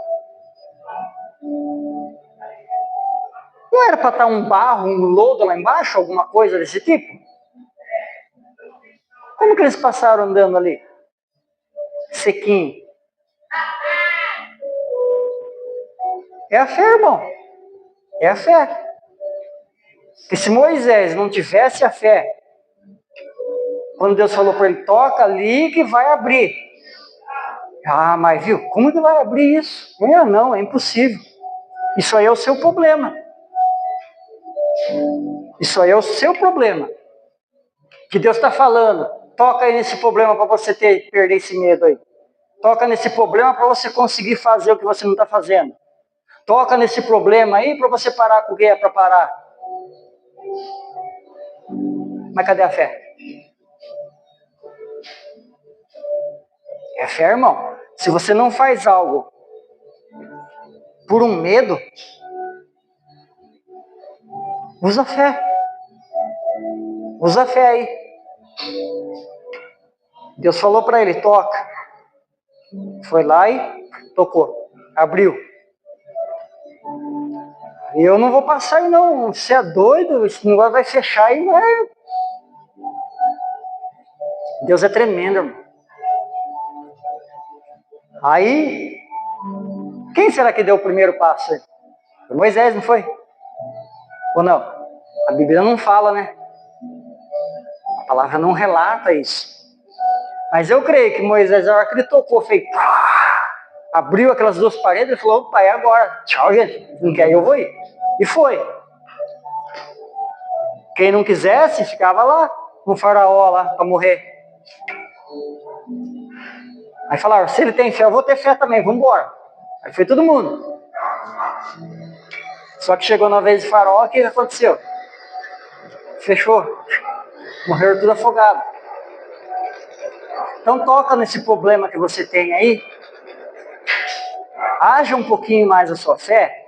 S3: Não era para estar um barro, um lodo lá embaixo, alguma coisa desse tipo? Como que eles passaram andando ali? Sequinho. É a fé, irmão. É a fé. Porque se Moisés não tivesse a fé, quando Deus falou para ele, toca ali que vai abrir. Ah, mas viu, como que vai abrir isso? Não, é impossível. Isso aí é o seu problema. Isso aí é o seu problema. Que Deus está falando, toca aí nesse problema para você perder esse medo aí. Toca nesse problema para você conseguir fazer o que você não está fazendo. Toca nesse problema aí para você parar com o que é para parar. Mas cadê a fé? É fé, irmão. Se você não faz algo por um medo, usa fé. Usa fé aí. Deus falou para ele, toca. Foi lá e tocou. Abriu. E eu não vou passar aí não. Você é doido? Esse negócio vai fechar e vai... Deus é tremendo, irmão. Aí, quem será que deu o primeiro passo aí? Foi Moisés, não foi? Ou não? A Bíblia não fala, né? A palavra não relata isso. Mas eu creio que Moisés, a hora que ele tocou, fez... abriu aquelas 2 paredes e falou, opa, é agora. Tchau, gente. Não quer ir, eu vou ir. E foi. Quem não quisesse, ficava lá, com o faraó lá, para morrer. Aí falaram, se ele tem fé, eu vou ter fé também, vamos embora. Aí foi todo mundo. Só que chegou na vez de faraó, o que aconteceu? Fechou. Morreram tudo afogado. Então toca nesse problema que você tem aí. Haja um pouquinho mais a sua fé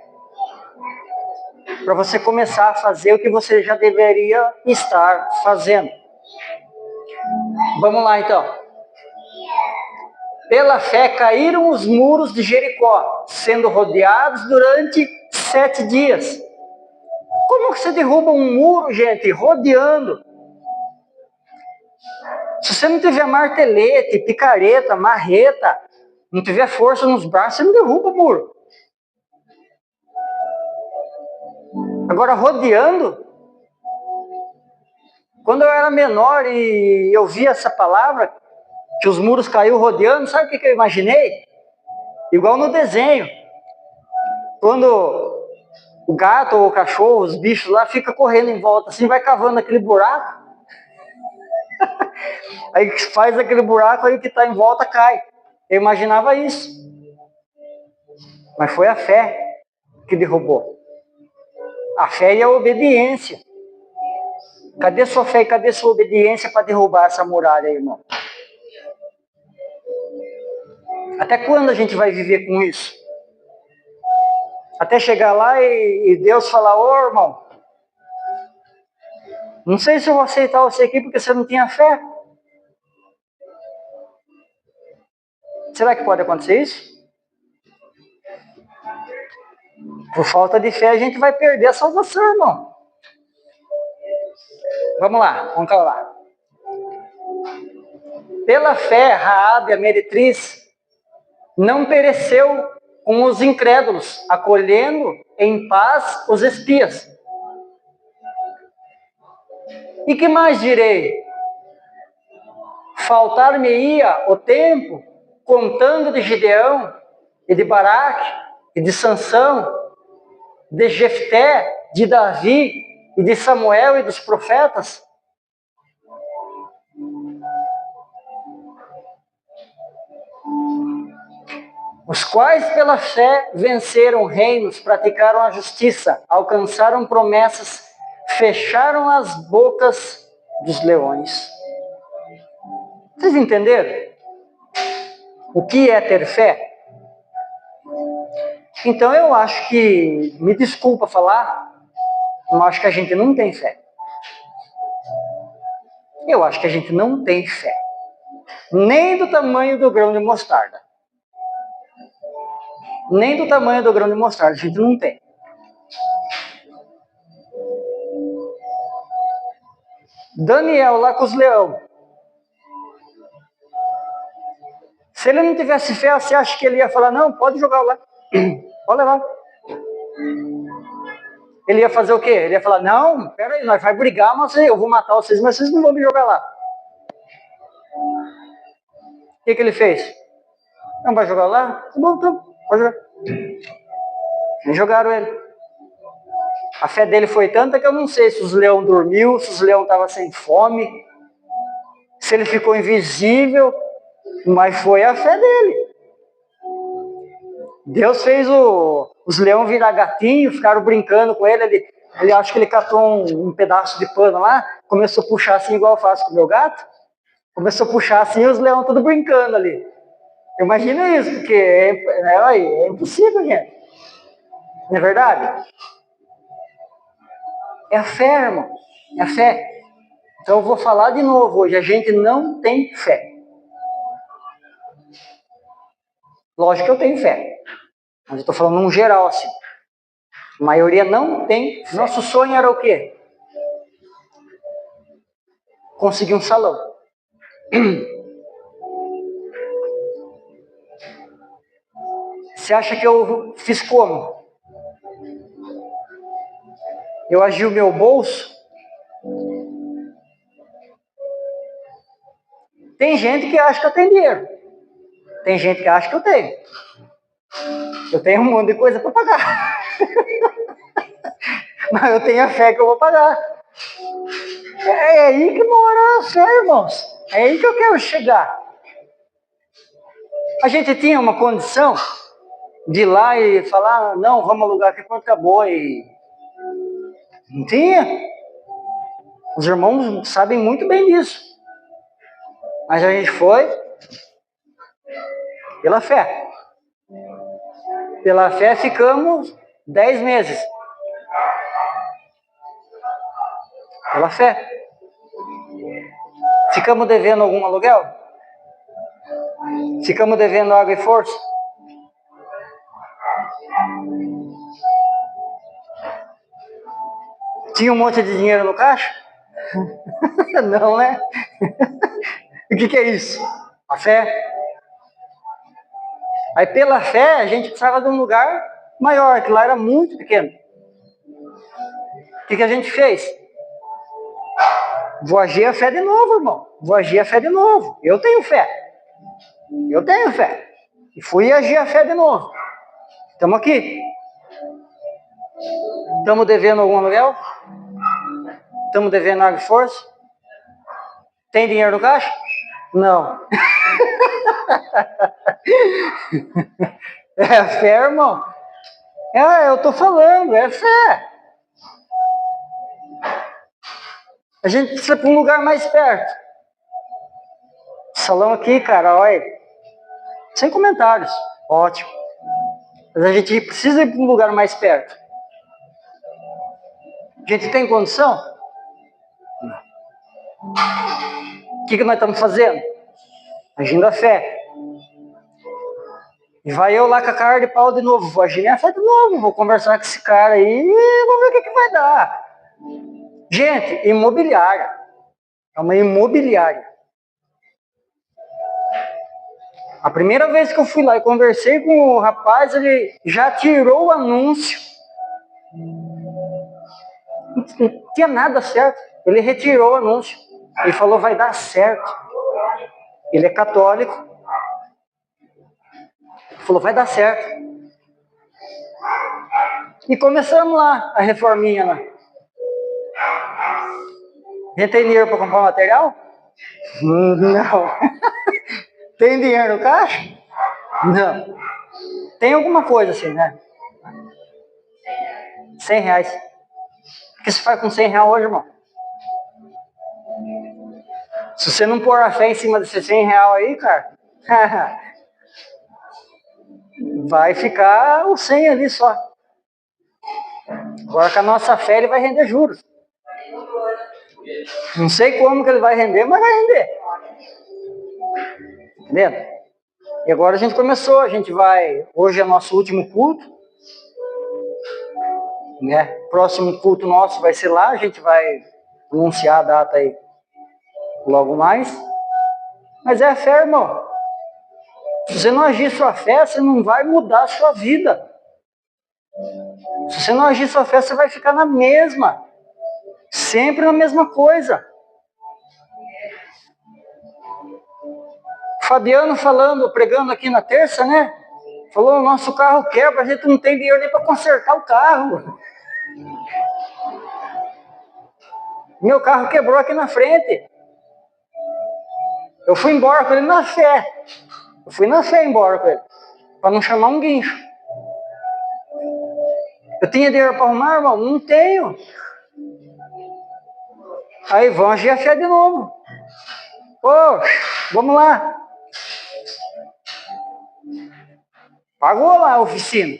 S3: para você começar a fazer o que você já deveria estar fazendo. Vamos lá então. Pela fé caíram os muros de Jericó, sendo rodeados durante 7 dias. Como que você derruba um muro, gente? Rodeando. Se você não tiver martelete, picareta, marreta, não tiver força nos braços, você não derruba o muro. Agora, rodeando, quando eu era menor e eu vi essa palavra, que os muros caíram rodeando, sabe o que eu imaginei? Igual no desenho. Quando o gato ou o cachorro, os bichos lá, fica correndo em volta, assim, vai cavando aquele buraco. Aí faz aquele buraco, aí o que está em volta cai. Eu imaginava isso. Mas foi a fé que derrubou. A fé e a obediência. Cadê sua fé e cadê sua obediência para derrubar essa muralha, irmão? Até quando a gente vai viver com isso? Até chegar lá e Deus falar, ô irmão, não sei se eu vou aceitar você aqui porque você não tinha fé. Será que pode acontecer isso? Por falta de fé a gente vai perder a salvação, irmão. Vamos lá, vamos lá. Pela fé, Raabe, a meretriz, não pereceu com os incrédulos, acolhendo em paz os espias. E que mais direi? Faltar-me-ia o tempo, contando de Gideão, e de Baraque, e de Sansão, de Jefté, de Davi, e de Samuel e dos profetas? Os quais pela fé venceram reinos, praticaram a justiça, alcançaram promessas, fecharam as bocas dos leões. Vocês entenderam? O que é ter fé? Então eu acho que, me desculpa falar, eu acho que a gente não tem fé. Eu acho que a gente não tem fé. Nem do tamanho do grão de mostarda. Nem do tamanho do grão de mostarda, a gente não tem. Daniel lá com os leões. Se ele não tivesse fé, você acha que ele ia falar, não, pode jogar lá. Pode levar. Ele ia fazer o quê? Ele ia falar, não, peraí, nós vamos brigar, mas eu vou matar vocês, mas vocês não vão me jogar lá. O que ele fez? Não vai jogar lá? Tá bom, então, pode jogar. Nem jogaram ele. A fé dele foi tanta que eu não sei se os leões dormiu, se os leões estavam sem fome, se ele ficou invisível, mas foi a fé dele. Deus fez os leões virar gatinho, ficaram brincando com ele. Ele acho que ele catou um pedaço de pano lá, começou a puxar assim, igual eu faço com o meu gato. Começou a puxar assim e os leões todos brincando ali. Imagina isso, porque é impossível, gente. Não é verdade? É a fé, irmão. É a fé. Então eu vou falar de novo hoje. A gente não tem fé. Lógico que eu tenho fé. Mas eu estou falando num geral assim. A maioria não tem fé. Nosso sonho era o quê? Conseguir um salão. Você acha que eu fiz como? Eu agi o meu bolso? Tem gente que acha que eu tenho dinheiro. Tem gente que acha que eu tenho. Eu tenho um monte de coisa para pagar. Mas eu tenho a fé que eu vou pagar. É aí que mora a fé, irmãos. É aí que eu quero chegar. A gente tinha uma condição de ir lá e falar, não, vamos alugar aqui, pronto, acabou. E não tinha. Os irmãos sabem muito bem disso. Mas a gente foi pela fé. Pela fé ficamos 10 meses. Pela fé. Ficamos devendo algum aluguel? Ficamos devendo água e força? Tinha um monte de dinheiro no caixa? Não, né? O que é isso? A fé. Aí pela fé a gente precisava de um lugar maior, que lá era muito pequeno. O que a gente fez? Vou agir a fé de novo, irmão. Vou agir a fé de novo. Eu tenho fé. Eu tenho fé. E fui agir a fé de novo. Estamos aqui. Estamos devendo algum aluguel? Estamos devendo água e força? Tem dinheiro no caixa? Não. É fé, irmão. Eu estou falando, é fé. A gente precisa ir para um lugar mais perto. O salão aqui, cara, olha. Sem comentários. Ótimo. Mas a gente precisa ir para um lugar mais perto. A gente tem condição? O que nós estamos fazendo? Agindo a fé. E vai eu lá com a cara de pau de novo. Vou agir minha fé de novo. Vou conversar com esse cara aí e vamos ver o que vai dar. Gente, imobiliária. É uma imobiliária. A primeira vez que eu fui lá e conversei com o rapaz, ele já tirou o anúncio. Não tinha nada certo. Ele retirou o anúncio. Ele falou, vai dar certo. Ele é católico. Ele falou, vai dar certo. E começamos lá, a reforminha lá. A gente tem dinheiro para comprar material? Não. Tem dinheiro no caixa? Não. Tem alguma coisa assim, né? 100 reais. O que você faz com 100 reais hoje, irmão? Se você não pôr a fé em cima desses 100 reais aí, cara, vai ficar o 100 ali só. Agora com a nossa fé ele vai render juros. Não sei como que ele vai render, mas vai render. Entendendo? E agora a gente começou, a gente vai... Hoje é nosso último culto. Né? Próximo culto nosso vai ser lá, a gente vai anunciar a data aí logo mais. Mas é a fé, irmão. Se você não agir sua fé, você não vai mudar a sua vida. Se você não agir sua fé, você vai ficar na mesma. Sempre na mesma coisa. Fabiano falando, pregando aqui na terça, né? Falou, o nosso carro quebra, a gente não tem dinheiro nem para consertar o carro. Meu carro quebrou aqui na frente. Eu fui embora com ele na fé. Eu fui na fé embora com ele. Para não chamar um guincho. Eu tinha dinheiro para arrumar, irmão? Não tenho. Aí vão agir a fé de novo. Poxa, vamos lá. Pagou lá a oficina.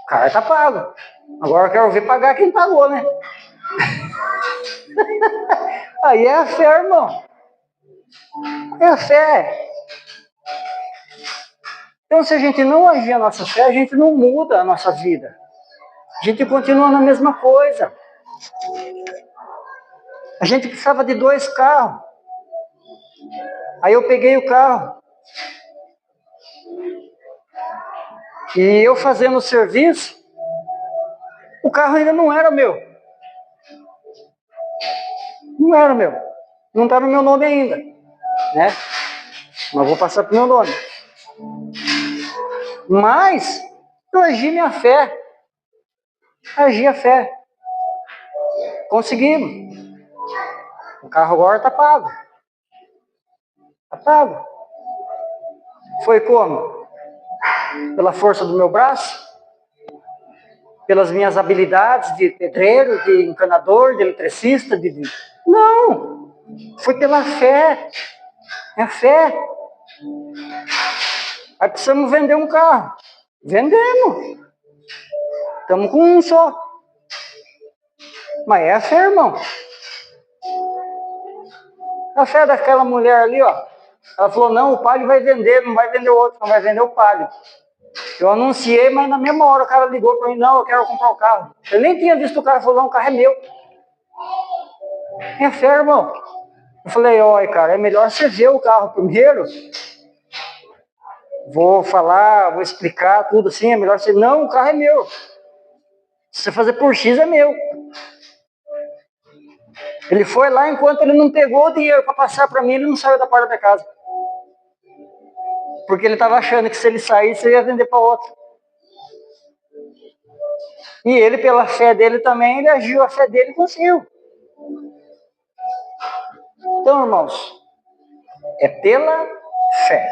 S3: O cara tá pago. Agora eu quero ver pagar quem pagou, né? Aí é a fé, irmão. É a fé. Então, se a gente não agir a nossa fé, a gente não muda a nossa vida. A gente continua na mesma coisa. A gente precisava de 2 carros. Aí eu peguei o carro. E eu fazendo o serviço, o carro ainda não era meu. Não era meu. Não está no meu nome ainda. Né? Mas vou passar para o meu nome. Mas eu agi minha fé. Agi a fé. Conseguimos. O carro agora está pago. Está pago. Foi como? Pela força do meu braço? pelas minhas habilidades de pedreiro, de encanador, de eletricista, Não! Foi pela fé. É fé. Aí precisamos vender um carro. Vendemos. Estamos com um só. Mas é a fé, irmão. A fé daquela mulher ali, ó. Ela falou, não, o palio vai vender, não vai vender o outro, não vai vender o palio. Eu anunciei, mas na mesma hora o cara ligou para mim, não, eu quero comprar o carro. Eu nem tinha visto o cara, falou, não, o carro é meu. É fé, irmão. Eu falei, olha, cara, é melhor você ver o carro primeiro. Vou falar, vou explicar tudo assim, é melhor você... Não, o carro é meu. Se você fazer por X, é meu. Ele foi lá, enquanto ele não pegou o dinheiro para passar para mim, ele não saiu da porta da casa. Porque ele estava achando que se ele saísse, ele ia vender para outro. E ele, pela fé dele também, ele agiu, a fé dele conseguiu. Então, irmãos, é pela fé.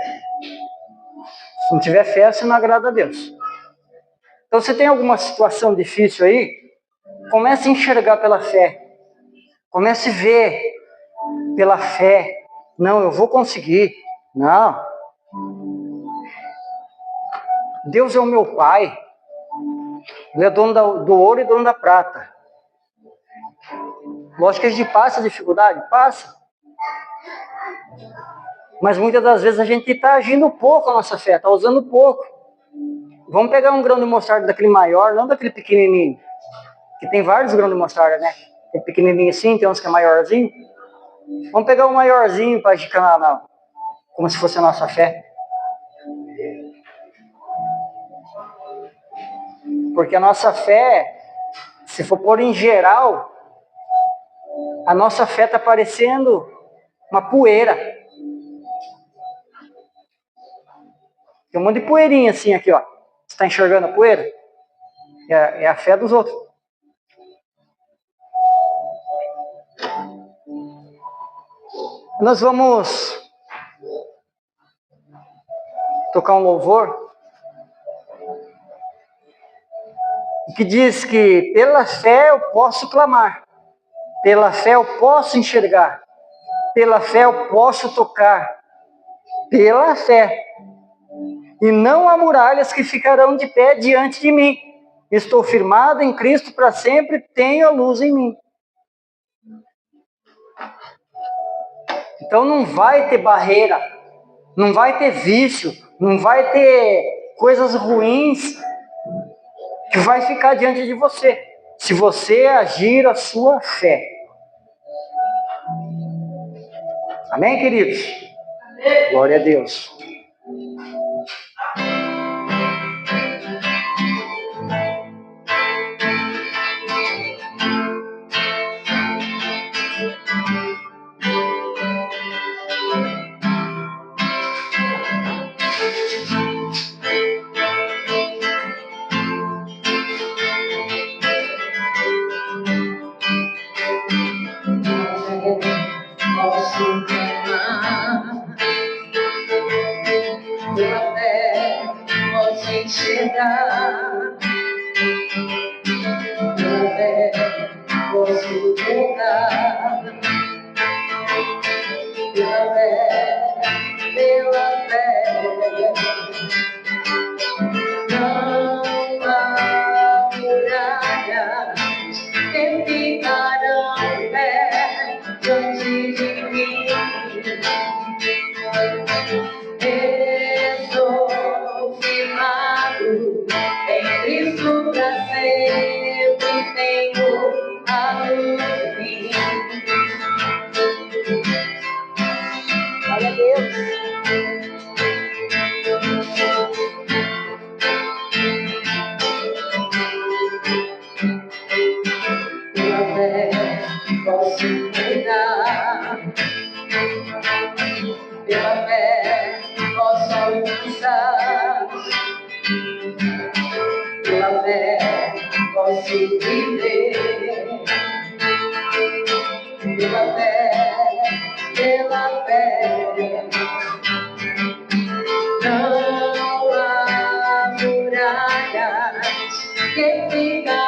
S3: Se não tiver fé, você não agrada a Deus. Então, se tem alguma situação difícil aí, comece a enxergar pela fé. Comece a ver pela fé. Não, eu vou conseguir. Não. Deus é o meu Pai. Ele é dono do ouro e dono da prata. Lógico que a gente passa dificuldade, passa. Mas muitas das vezes a gente está agindo pouco a nossa fé, está usando pouco. Vamos pegar um grão de mostarda daquele maior, não daquele pequenininho. Que tem vários grãos de mostarda, né? Tem pequenininho assim, tem uns que é maiorzinho. Vamos pegar o maiorzinho para agir como se fosse a nossa fé. Porque a nossa fé, se for pôr em geral, a nossa fé está parecendo uma poeira. Tem um monte de poeirinha assim aqui, ó. Você está enxergando a poeira? É a fé dos outros. Nós vamos tocar um louvor que diz que pela fé eu posso clamar, pela fé eu posso enxergar, pela fé eu posso tocar, pela fé. E não há muralhas que ficarão de pé diante de mim. Estou firmado em Cristo para sempre, tenho a luz em mim. Então não vai ter barreira, não vai ter vício, não vai ter coisas ruins que vai ficar diante de você, se você agir a sua fé. Amém, queridos? Amém. Glória a Deus.
S2: Pela fé posso enxergar, pela fé posso tocar, pela fé, não há muralhas que ficarão em pé diante de mim. Estou firmado em Cristo para sempre, tenho a luz em mim. Glória a Deus. Pela fé posso cuidar, pela fé posso alcançar, pela fé posso viver, pela fé, não há muralhas que ficam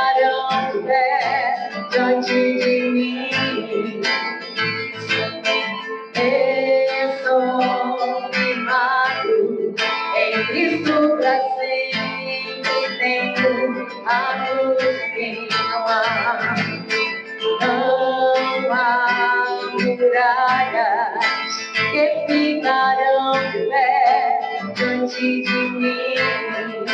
S2: pra sempre tenho a luz que não há. Não há muralhas que ficarão de pé diante de mim.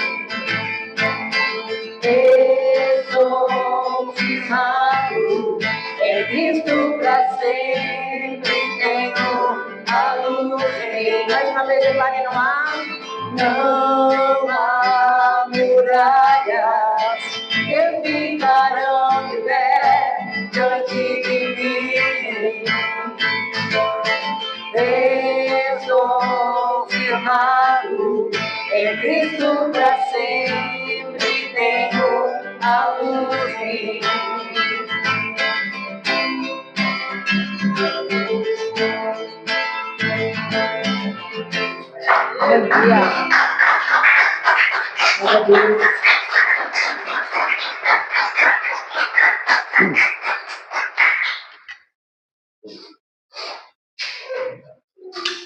S2: Estou firmado em Cristo pra sempre tenho a luz em mim. Mais uma vez, declare, não há muralhas que ficarão de pé diante de mim. Estou firmado em Cristo pra sempre tenho a luz em mim. Aleluia. Glória a Deus.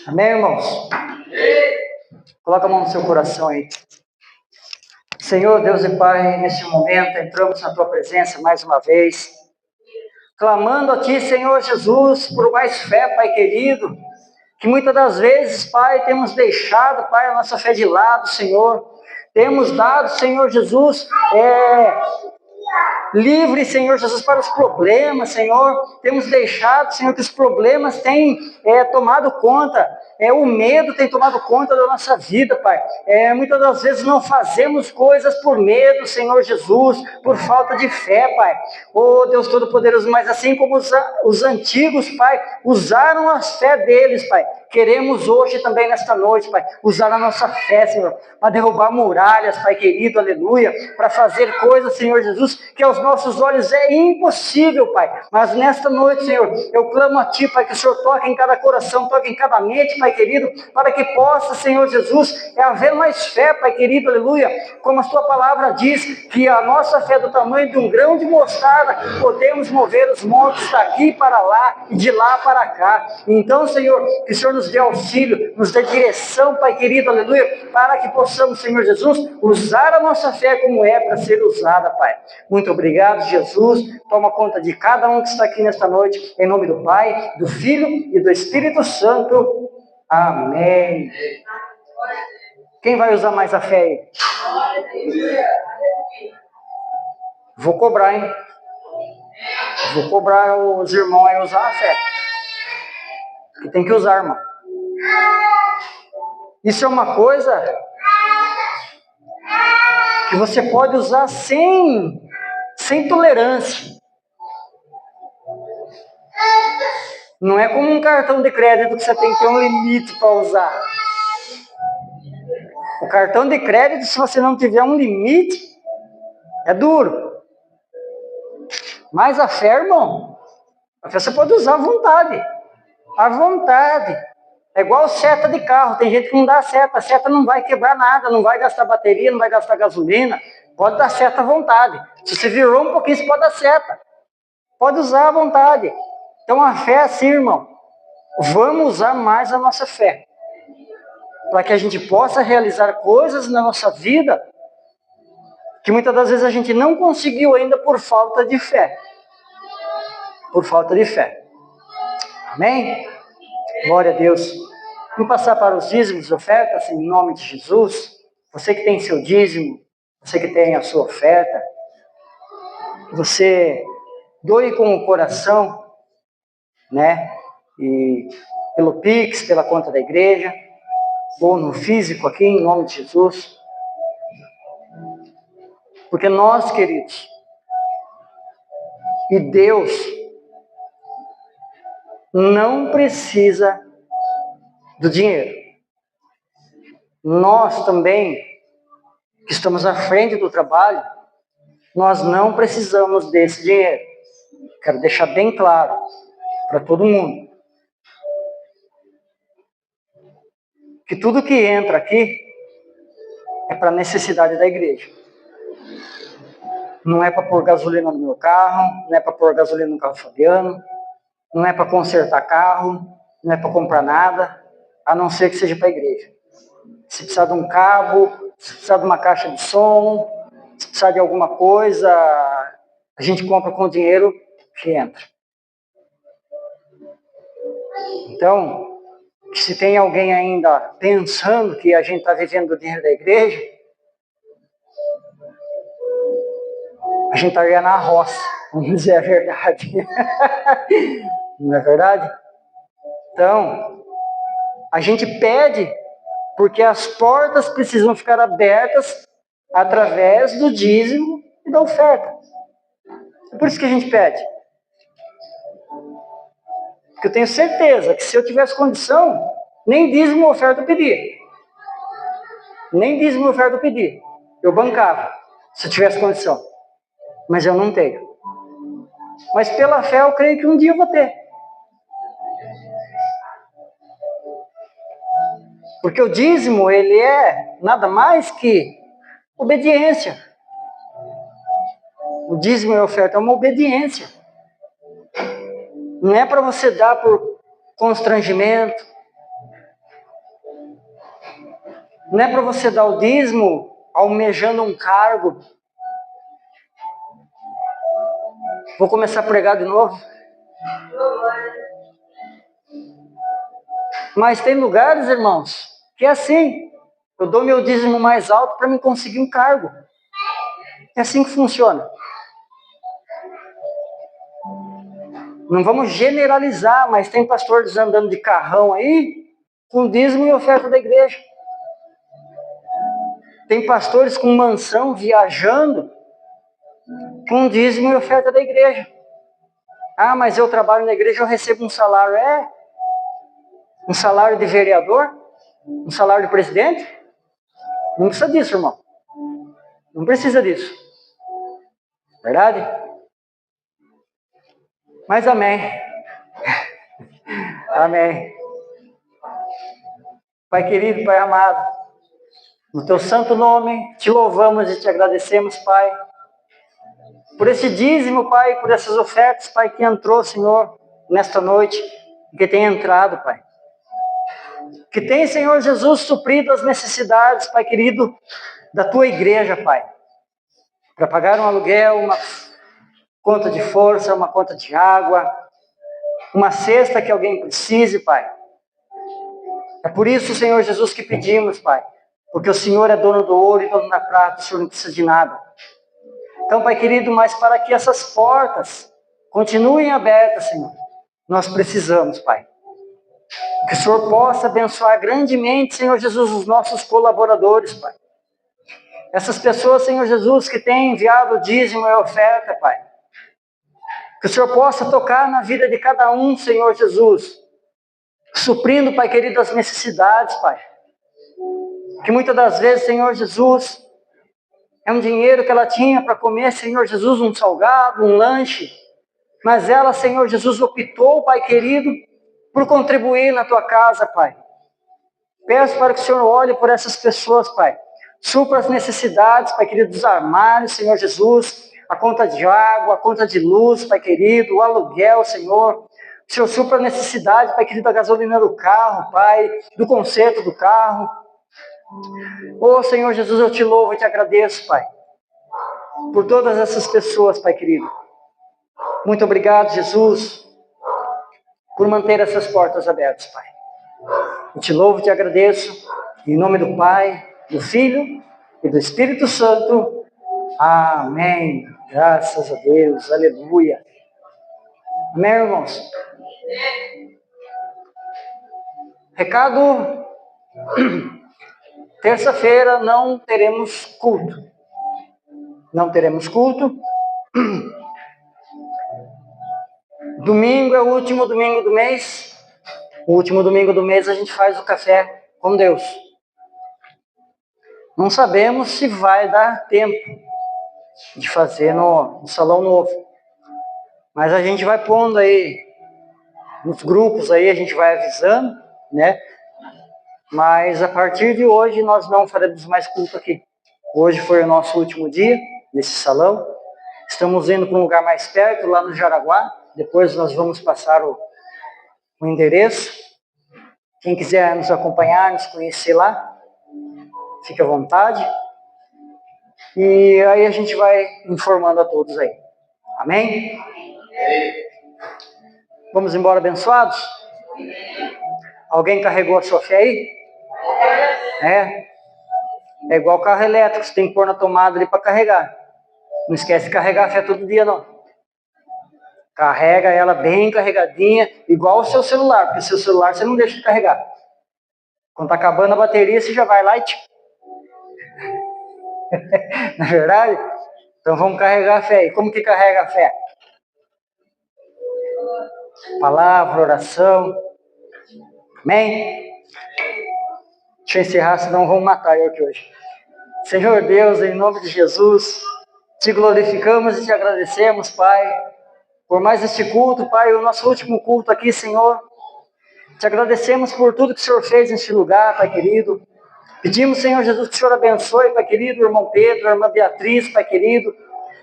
S3: Amém, irmãos? Coloca a mão no seu coração aí. Senhor, Deus e Pai, nesse momento entramos na Tua presença mais uma vez, clamando a Ti, Senhor Jesus, por mais fé, Pai querido, que muitas das vezes, Pai, temos deixado, Pai, a nossa fé de lado, Senhor. Temos dado, Senhor Jesus, livre, Senhor Jesus, para os problemas, Senhor. Temos deixado, Senhor, que os problemas têm tomado conta. O medo tem tomado conta da nossa vida, Pai. Muitas das vezes não fazemos coisas por medo, Senhor Jesus, por falta de fé, Pai. Oh, Deus Todo-Poderoso, mas assim como os antigos, Pai, usaram a fé deles, Pai. Queremos hoje também, nesta noite, Pai, usar a nossa fé, Senhor, para derrubar muralhas, Pai querido, aleluia, para fazer coisas, Senhor Jesus, que aos nossos olhos é impossível, Pai. Mas nesta noite, Senhor, eu clamo a Ti, Pai, que o Senhor toque em cada coração, toque em cada mente, Pai querido, para que possa, Senhor Jesus, haver mais fé, Pai querido, aleluia, como a Sua palavra diz, que a nossa fé é do tamanho de um grão de mostarda, podemos mover os montes daqui para lá e de lá para cá. Então, Senhor, que o Senhor nos dê auxílio, nos dê direção, Pai querido, aleluia, para que possamos, Senhor Jesus, usar a nossa fé como é para ser usada, Pai. Muito obrigado, Jesus. Toma conta de cada um que está aqui nesta noite, em nome do Pai, do Filho e do Espírito Santo. Amém. Quem vai usar mais a fé aí? Vou cobrar, hein? Vou cobrar os irmãos aí usar a fé. Que tem que usar, irmão. Isso é uma coisa que você pode usar sem tolerância. Não é como um cartão de crédito que você tem que ter um limite para usar. O cartão de crédito, se você não tiver um limite, é duro. Mas a fé, irmão, a fé você pode usar à vontade. À vontade. É igual seta de carro. Tem gente que não dá seta. A seta não vai quebrar nada, não vai gastar bateria, não vai gastar gasolina. Pode dar seta à vontade. Se você virou um pouquinho, você pode dar seta. Pode usar à vontade. Então a fé é assim, irmão. Vamos usar mais a nossa fé. Para que a gente possa realizar coisas na nossa vida que muitas das vezes a gente não conseguiu ainda por falta de fé. Por falta de fé. Amém? Glória a Deus. Vamos passar para os dízimos e ofertas em nome de Jesus. Você que tem seu dízimo, você que tem a sua oferta, você doe com o coração, né? E pelo Pix, pela conta da igreja, ou no físico aqui, em nome de Jesus. Porque nós, queridos, e Deus não precisa do dinheiro. Nós também, que estamos à frente do trabalho, nós não precisamos desse dinheiro. Quero deixar bem claro para todo mundo. Que tudo que entra aqui é para a necessidade da igreja. Não é para pôr gasolina no meu carro, não é para pôr gasolina no carro Fabiano, não é para consertar carro, não é para comprar nada, a não ser que seja para a igreja. Se precisar de um cabo, se precisar de uma caixa de som, se precisar de alguma coisa, a gente compra com o dinheiro que entra. Então, se tem alguém ainda pensando que a gente está vivendo o dinheiro da igreja, a gente está ganhando a roça, vamos dizer a verdade. Não é verdade? Então, a gente pede porque as portas precisam ficar abertas através do dízimo e da oferta. É por isso que a gente pede. Porque eu tenho certeza que se eu tivesse condição, nem dízimo ou oferta eu pedia. Nem dízimo ou oferta eu pedia. Eu bancava, se eu tivesse condição. Mas eu não tenho. Mas pela fé eu creio que um dia eu vou ter. Porque o dízimo, ele é nada mais que obediência. O dízimo e a oferta é uma obediência. Não é para você dar por constrangimento. Não é para você dar o dízimo almejando um cargo. Vou começar a pregar de novo. Mas tem lugares, irmãos, que é assim. Eu dou meu dízimo mais alto para me conseguir um cargo. É assim que funciona. Não vamos generalizar, mas tem pastores andando de carrão aí, com dízimo e oferta da igreja. Tem pastores com mansão viajando, com dízimo e oferta da igreja. Ah, mas eu trabalho na igreja, eu recebo um salário. É? Um salário de vereador? Um salário de presidente? Não precisa disso, irmão. Não precisa disso. Verdade? Mas amém. Amém. Pai querido, Pai amado, no teu santo nome, te louvamos e te agradecemos, Pai, por esse dízimo, Pai, por essas ofertas, Pai, que entrou, Senhor, nesta noite, que tem entrado, Pai. Que tem, Senhor Jesus, suprido as necessidades, Pai querido, da tua igreja, Pai. Para pagar um aluguel, uma conta de força, uma conta de água, uma cesta que alguém precise, Pai. É por isso, Senhor Jesus, que pedimos, Pai. Porque o Senhor é dono do ouro e dono da prata, o Senhor não precisa de nada. Então, Pai querido, mas para que essas portas continuem abertas, Senhor, nós precisamos, Pai. Que o Senhor possa abençoar grandemente, Senhor Jesus, os nossos colaboradores, Pai. Essas pessoas, Senhor Jesus, que têm enviado o dízimo e a oferta, Pai. Que o Senhor possa tocar na vida de cada um, Senhor Jesus. Suprindo, Pai querido, as necessidades, Pai. Que muitas das vezes, Senhor Jesus, é um dinheiro que ela tinha para comer, Senhor Jesus, um salgado, um lanche. Mas ela, Senhor Jesus, optou, Pai querido, por contribuir na tua casa, Pai. Peço para que o Senhor olhe por essas pessoas, Pai. Supra as necessidades, Pai querido, dos armários, Senhor Jesus. A conta de água, a conta de luz, Pai querido, o aluguel, Senhor. O Senhor supra a necessidade, Pai querido, da gasolina do carro, Pai, do conserto do carro. Oh, Senhor Jesus, eu te louvo e te agradeço, Pai, por todas essas pessoas, Pai querido. Muito obrigado, Jesus, por manter essas portas abertas, Pai. Eu te louvo e te agradeço, em nome do Pai, do Filho e do Espírito Santo. Amém. Graças a Deus. Aleluia. Amém, irmãos? Recado: terça-feira não teremos culto. Não teremos culto. Domingo é o último domingo do mês. O último domingo do mês a gente faz o café com Deus. Não sabemos se vai dar tempo de fazer no salão novo. Mas a gente vai pondo aí nos grupos aí, a gente vai avisando, né? Mas a partir de hoje nós não faremos mais culto aqui. Hoje foi o nosso último dia nesse salão. Estamos indo para um lugar mais perto, lá no Jaraguá. Depois nós vamos passar o endereço. Quem quiser nos acompanhar, nos conhecer lá. fique à vontade. E aí a gente vai informando a todos aí. Amém? Vamos embora abençoados? Alguém carregou a sua fé aí? É igual carro elétrico, você tem que pôr na tomada ali para carregar. Não esquece de carregar a fé todo dia, não. Carrega ela bem carregadinha, igual o seu celular, porque seu celular você não deixa de carregar. Quando está acabando a bateria, você já vai lá e... Não é verdade? Então vamos carregar a fé. E como que carrega a fé? Palavra, oração. Amém? Deixa eu encerrar, senão vão matar eu aqui hoje. Senhor Deus, em nome de Jesus, te glorificamos e te agradecemos, Pai, por mais este culto, Pai, o nosso último culto aqui, Senhor. Te agradecemos por tudo que o Senhor fez neste lugar, Pai querido. Pedimos, Senhor Jesus, que o Senhor abençoe, Pai querido, o irmão Pedro, a irmã Beatriz, Pai querido.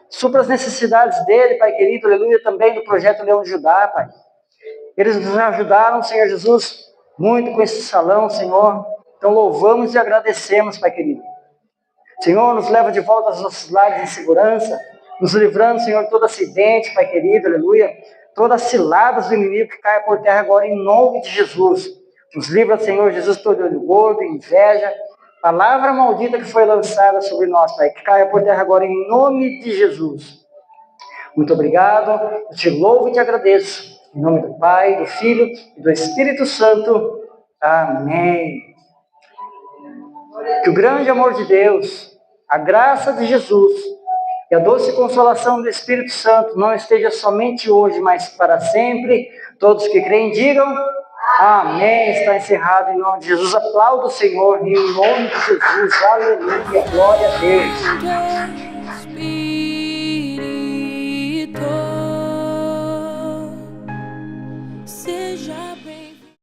S3: Supra as necessidades dele, Pai querido, aleluia, também do Projeto Leão de Judá, Pai. Eles nos ajudaram, Senhor Jesus, muito com esse salão, Senhor. Então louvamos e agradecemos, Pai querido. Senhor, nos leva de volta aos nossos lares em segurança, nos livrando, Senhor, de todo acidente, Pai querido, aleluia. Todas as ciladas do inimigo que caia por terra agora, em nome de Jesus. Nos livra, Senhor Jesus, todo olho gordo, inveja, palavra maldita que foi lançada sobre nós, Pai, que caia por terra agora, em nome de Jesus. Muito obrigado, eu te louvo e te agradeço. Em nome do Pai, do Filho e do Espírito Santo. Amém. Que o grande amor de Deus, a graça de Jesus e a doce consolação do Espírito Santo não esteja somente hoje, mas para sempre. Todos que creem, digam amém. Está encerrado em nome de Jesus. Aplauda o Senhor em nome de Jesus. Aleluia. Glória a Deus.